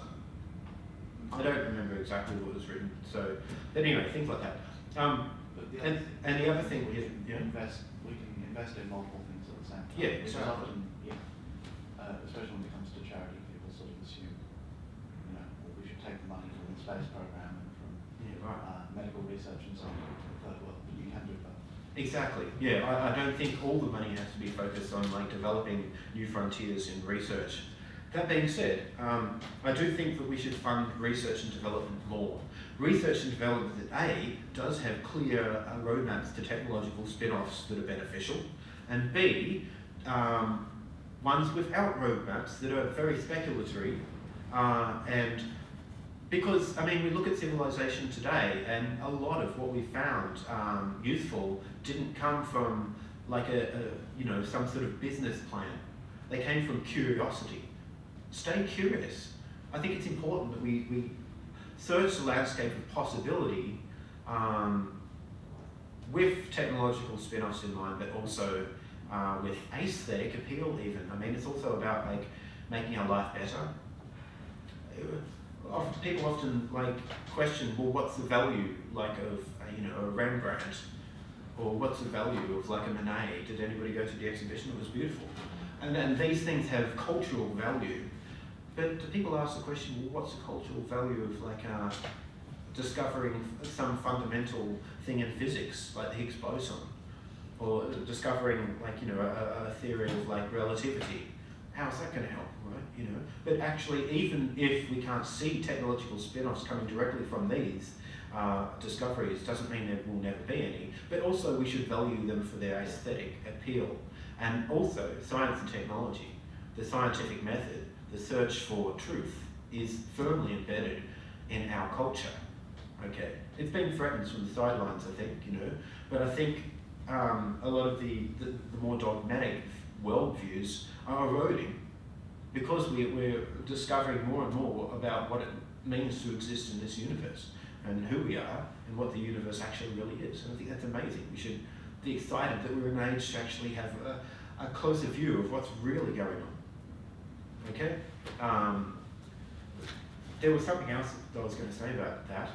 I don't remember exactly what was written. So, but anyway, things like that. And the other thing is, we can invest in multiple things at the same time. Yeah, Which is exactly. often, especially when it comes to charity, people sort of assume, we should take the money from the space program and from medical research and so on to the third world. But you can do both. Exactly. Yeah, I don't think all the money has to be focused on developing new frontiers in research. That being said, I do think that we should fund research and development more. Research and development that A, does have clear roadmaps to technological spin-offs that are beneficial, and B, ones without roadmaps that are very speculatory, and because, we look at civilization today, and a lot of what we found useful didn't come from some sort of business plan. They came from curiosity. Stay curious. I think it's important that we search the landscape of possibility with technological spin-offs in mind, but also with aesthetic appeal even. It's also about making our life better. People often question, well, what's the value of a Rembrandt, or what's the value of a Monet? Did anybody go to the exhibition? It was beautiful. And these things have cultural value. But people ask the question, well, what's the cultural value of discovering some fundamental thing in physics, like the Higgs boson, or discovering a theory of relativity? How's that going to help, right? But actually, even if we can't see technological spin-offs coming directly from these discoveries, doesn't mean there will never be any. But also, we should value them for their aesthetic appeal, and also science and technology, the scientific method. The search for truth is firmly embedded in our culture. Okay, it's been threatened from the sidelines, I think, but I think a lot of the more dogmatic worldviews are eroding because we're discovering more and more about what it means to exist in this universe and who we are and what the universe actually really is. And I think that's amazing. We should be excited that we're in an age to actually have a closer view of what's really going on. Okay? There was something else that I was going to say about that.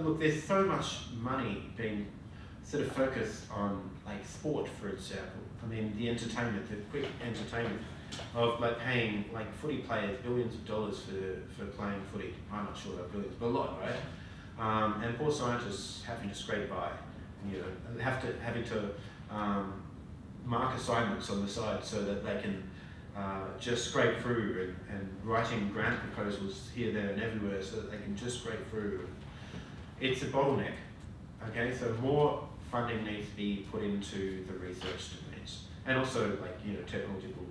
Look, there's so much money being sort of focused on sport, for example. The entertainment, the quick entertainment of paying footy players billions of dollars for playing footy. I'm not sure about billions, but a lot, right? And poor scientists having to scrape by, having to mark assignments on the side so that they can just scrape through, and writing grant proposals here, there and everywhere so that they can just scrape through. It's a bottleneck, okay? So more funding needs to be put into the research domains, and also technological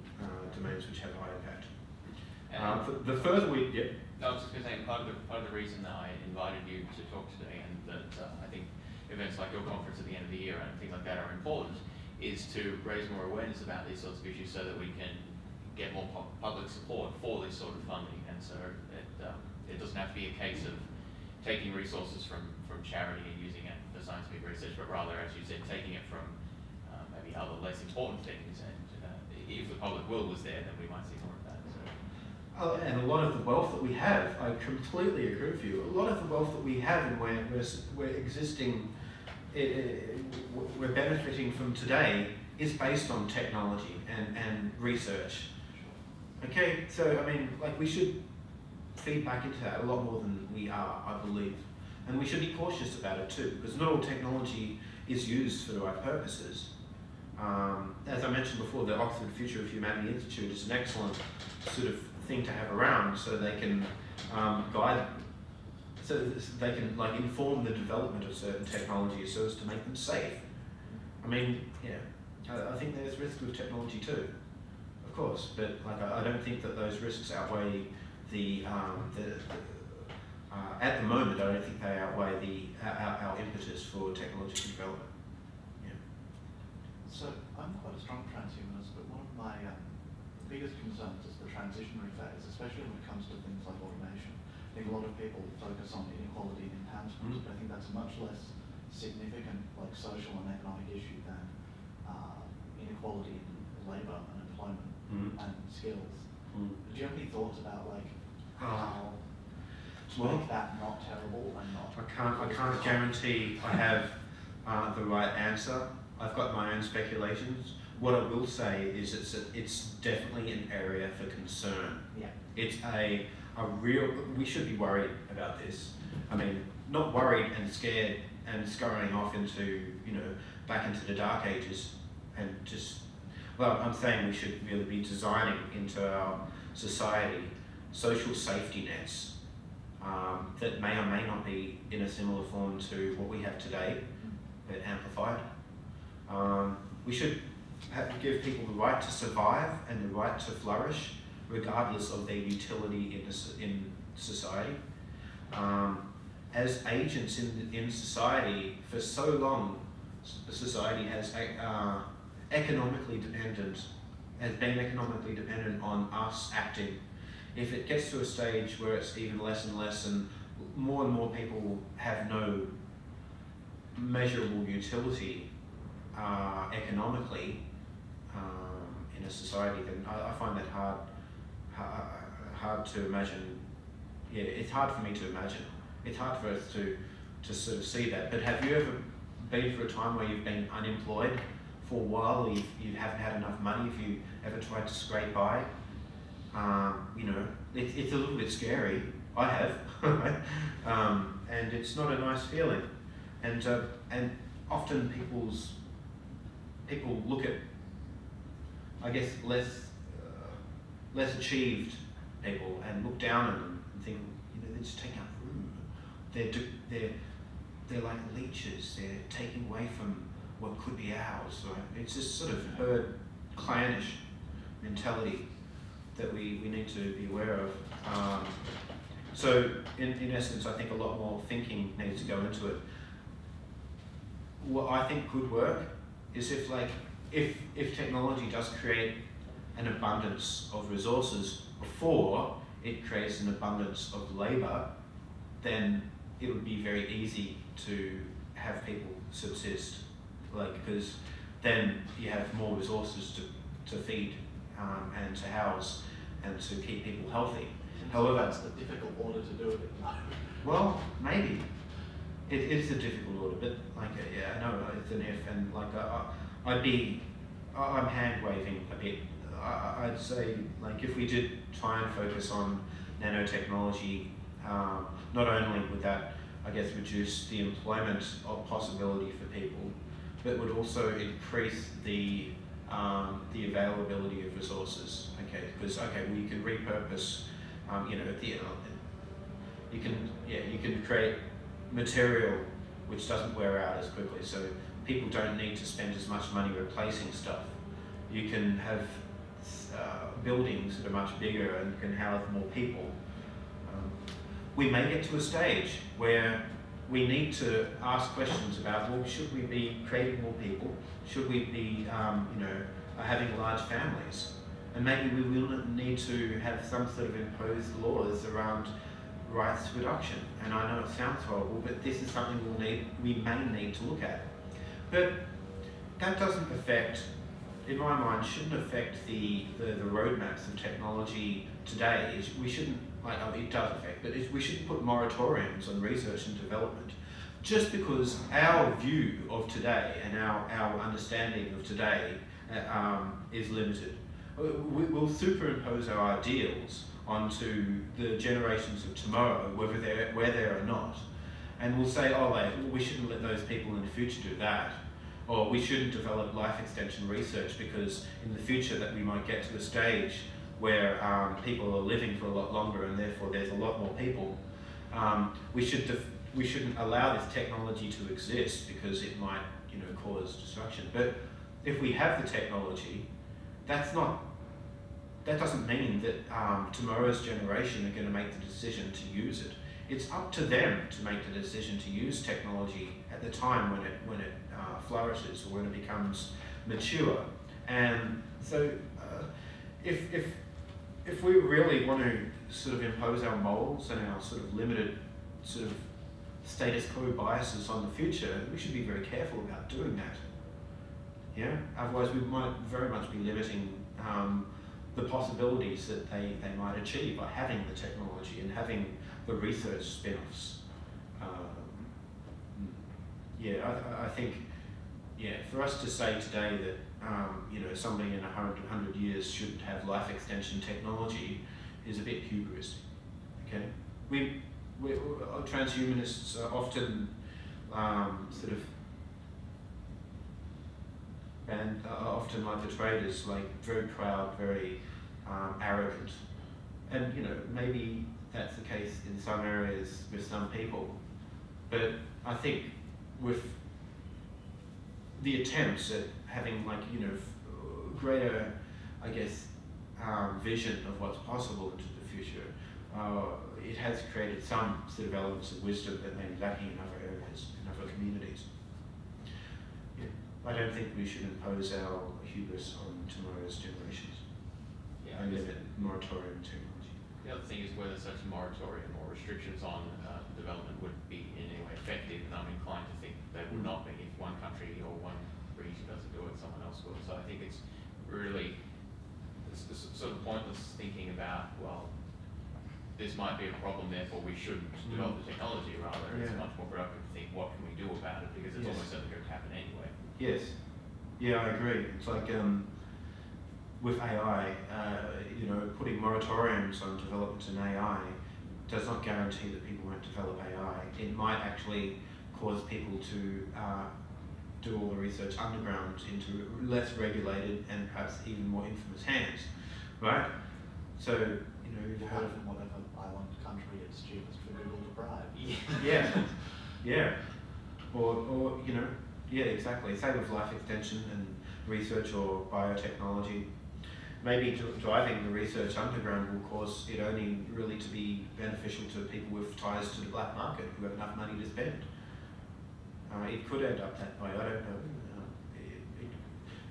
domains which have high impact. The further we get... No, I was just going to say, part of the reason that I invited you to talk today, and that I think events like your conference at the end of the year and things like that are important, is to raise more awareness about these sorts of issues so that we can get more public support for this sort of funding. And so it doesn't have to be a case of taking resources from charity and using it for scientific research, but rather, as you said, taking it from maybe other less important things. And if the public will was there, then we might see more of that. So. And a lot of the wealth that we have, I completely agree with you, a lot of the wealth that we have and we're existing, we're benefiting from today is based on technology and research. Okay, so we should feed back into that a lot more than we are, I believe. And we should be cautious about it too, because not all technology is used for the right purposes. As I mentioned before, the Oxford Future of Humanity Institute is an excellent sort of thing to have around, so they can guide, so they can like inform the development of certain technologies so as to make them safe. I mean, yeah, I think there's risks with technology too, of course, but like I don't think that those risks outweigh the at the moment, I don't think they outweigh our impetus for technological development. Yeah. So I'm quite a strong transhumanist, but one of my biggest concerns is the transitionary phase, especially when it comes to things like automation. I think a lot of people focus on inequality and enhancement, but I think that's a much less significant like social and economic issue than inequality in labour and employment and skills. Do you have any thoughts about like how to make that not terrible and not? I can't guarantee I have the right answer. I've got my own speculations. What I will say is it's definitely an area for concern. Yeah. It's a real, we should be worried about this. I mean, not worried and scared and scurrying off into, back into the dark ages and just, well, I'm saying we should really be designing into our society social safety nets that may or may not be in a similar form to what we have today, but amplified. We should give people the right to survive and the right to flourish, regardless of their utility in society. As agents in society, for so long, society has been economically dependent on us acting. If it gets to a stage where it's even less and less and more people have no measurable utility economically in a society, then I find that hard to imagine. Yeah, it's hard for me to imagine. It's hard for us to sort of see that. But have you ever been through a time where you've been unemployed for a while, or you haven't had enough money? If you ever tried to scrape by, it's a little bit scary. I have, and it's not a nice feeling. And often people look at, I guess, less achieved people and look down at them and think, they're just taking up room. They're like leeches. They're taking away from what could be ours. Right? It's this sort of herd clannish mentality that we need to be aware of. So in essence, I think a lot more thinking needs to go into it. What I think could work is if technology does create an abundance of resources before it creates an abundance of labour, then it would be very easy to have people subsist, because then you have more resources to feed and to house and to keep people healthy. However, that's the difficult order to do it. Well, maybe. It is a difficult order, but I know it's an if, and I'm hand waving a bit. I'd say if we did try and focus on nanotechnology, not only would that, I guess, reduce the employment possibility for people, but would also increase the availability of resources. Okay, because we can repurpose. You can create material which doesn't wear out as quickly, so people don't need to spend as much money replacing stuff. You can have buildings that are much bigger and can house more people. We may get to a stage where we need to ask questions about, well, should we be creating more people? Should we be, having large families? And maybe we will need to have some sort of imposed laws around rights reduction. And I know it sounds horrible, but this is something we may need to look at. But that doesn't affect, in my mind, shouldn't affect the roadmaps of technology today. We shouldn't, it does affect, but we shouldn't put moratoriums on research and development. Just because our view of today and our understanding of today is limited. We'll superimpose our ideals onto the generations of tomorrow, whether they're or not. And we'll say, we shouldn't let those people in the future do that. Or we shouldn't develop life extension research because in the future that we might get to a stage where people are living for a lot longer and therefore there's a lot more people, we shouldn't allow this technology to exist because it might, you know, cause destruction. But if we have the technology, that doesn't mean that tomorrow's generation are going to make the decision to use it. It's up to them to make the decision to use technology at the time when it flourishes or when it becomes mature. And so, if we really want to sort of impose our morals and our sort of limited sort of status quo biases on the future, we should be very careful about doing that. Yeah. Otherwise, we might very much be limiting the possibilities that they might achieve by having the technology and having the research spin-offs. I think, for us to say today that you know, somebody in 100 years should have life extension technology is a bit hubris. Okay, we transhumanists are often sort of, and often like the traders, like very proud, very arrogant, and you know, maybe that's the case in some areas with some people, but I think with the attempts at having, like, you know, greater, I guess, vision of what's possible into the future, it has created some sort of elements of wisdom that may be lacking in other areas, in other communities. Yeah. I don't think we should impose our hubris on tomorrow's generations. Yeah, and limit moratorium technology. The other thing is whether such a moratorium or restrictions on development would be in any way effective, and I'm inclined to think they would not be. If one country or one region doesn't do it, someone else will. So I think it's really sort of pointless thinking about, well, this might be a problem, therefore we shouldn't develop the technology. Rather, it's much more productive to think, what can we do about it, because it's almost certainly going to happen anyway. Yes. Yeah, I agree. It's like with AI, you know, putting moratoriums on development in AI does not guarantee that people won't develop AI. It might actually cause people to do all the research underground into less regulated and perhaps even more infamous hands, right? So, you know, you've heard of whatever island country it's cheapest for Google to bribe. Yeah. Or you know, yeah, exactly. Same with life extension and research or biotechnology. Maybe driving the research underground will cause it only really to be beneficial to people with ties to the black market who have enough money to spend. It could end up that way, I don't know.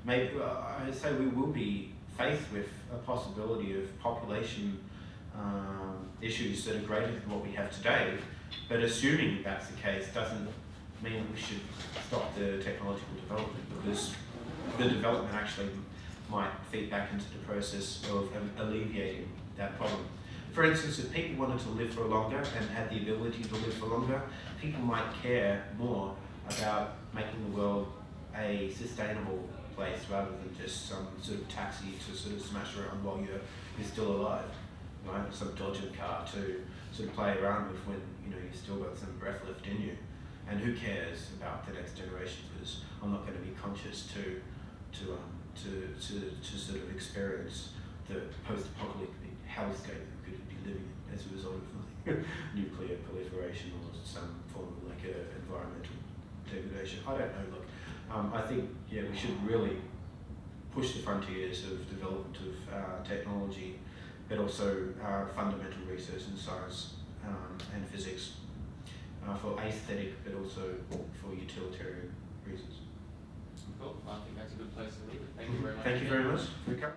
Maybe I say we will be faced with a possibility of population issues that are greater than what we have today, but assuming that's the case doesn't mean we should stop the technological development, because the development actually might feed back into the process of alleviating that problem. For instance, if people wanted to live for longer and had the ability to live for longer, people might care more about making the world a sustainable place rather than just some sort of taxi to sort of smash around while you're still alive, right? Some dodgy car to sort of play around with when, you know, you've still got some breath left in you. And who cares about the next generation, because I'm not going to be conscious to sort of experience the post-apocalyptic hellscape that we could be living in as a result of like nuclear proliferation or some form of like environmental degradation. I don't know. Look, I think we should really push the frontiers of development of technology, but also fundamental research in science and physics for aesthetic, but also for utilitarian reasons. Cool. I think that's a good place to leave it. Thank you very much. Thank you very much.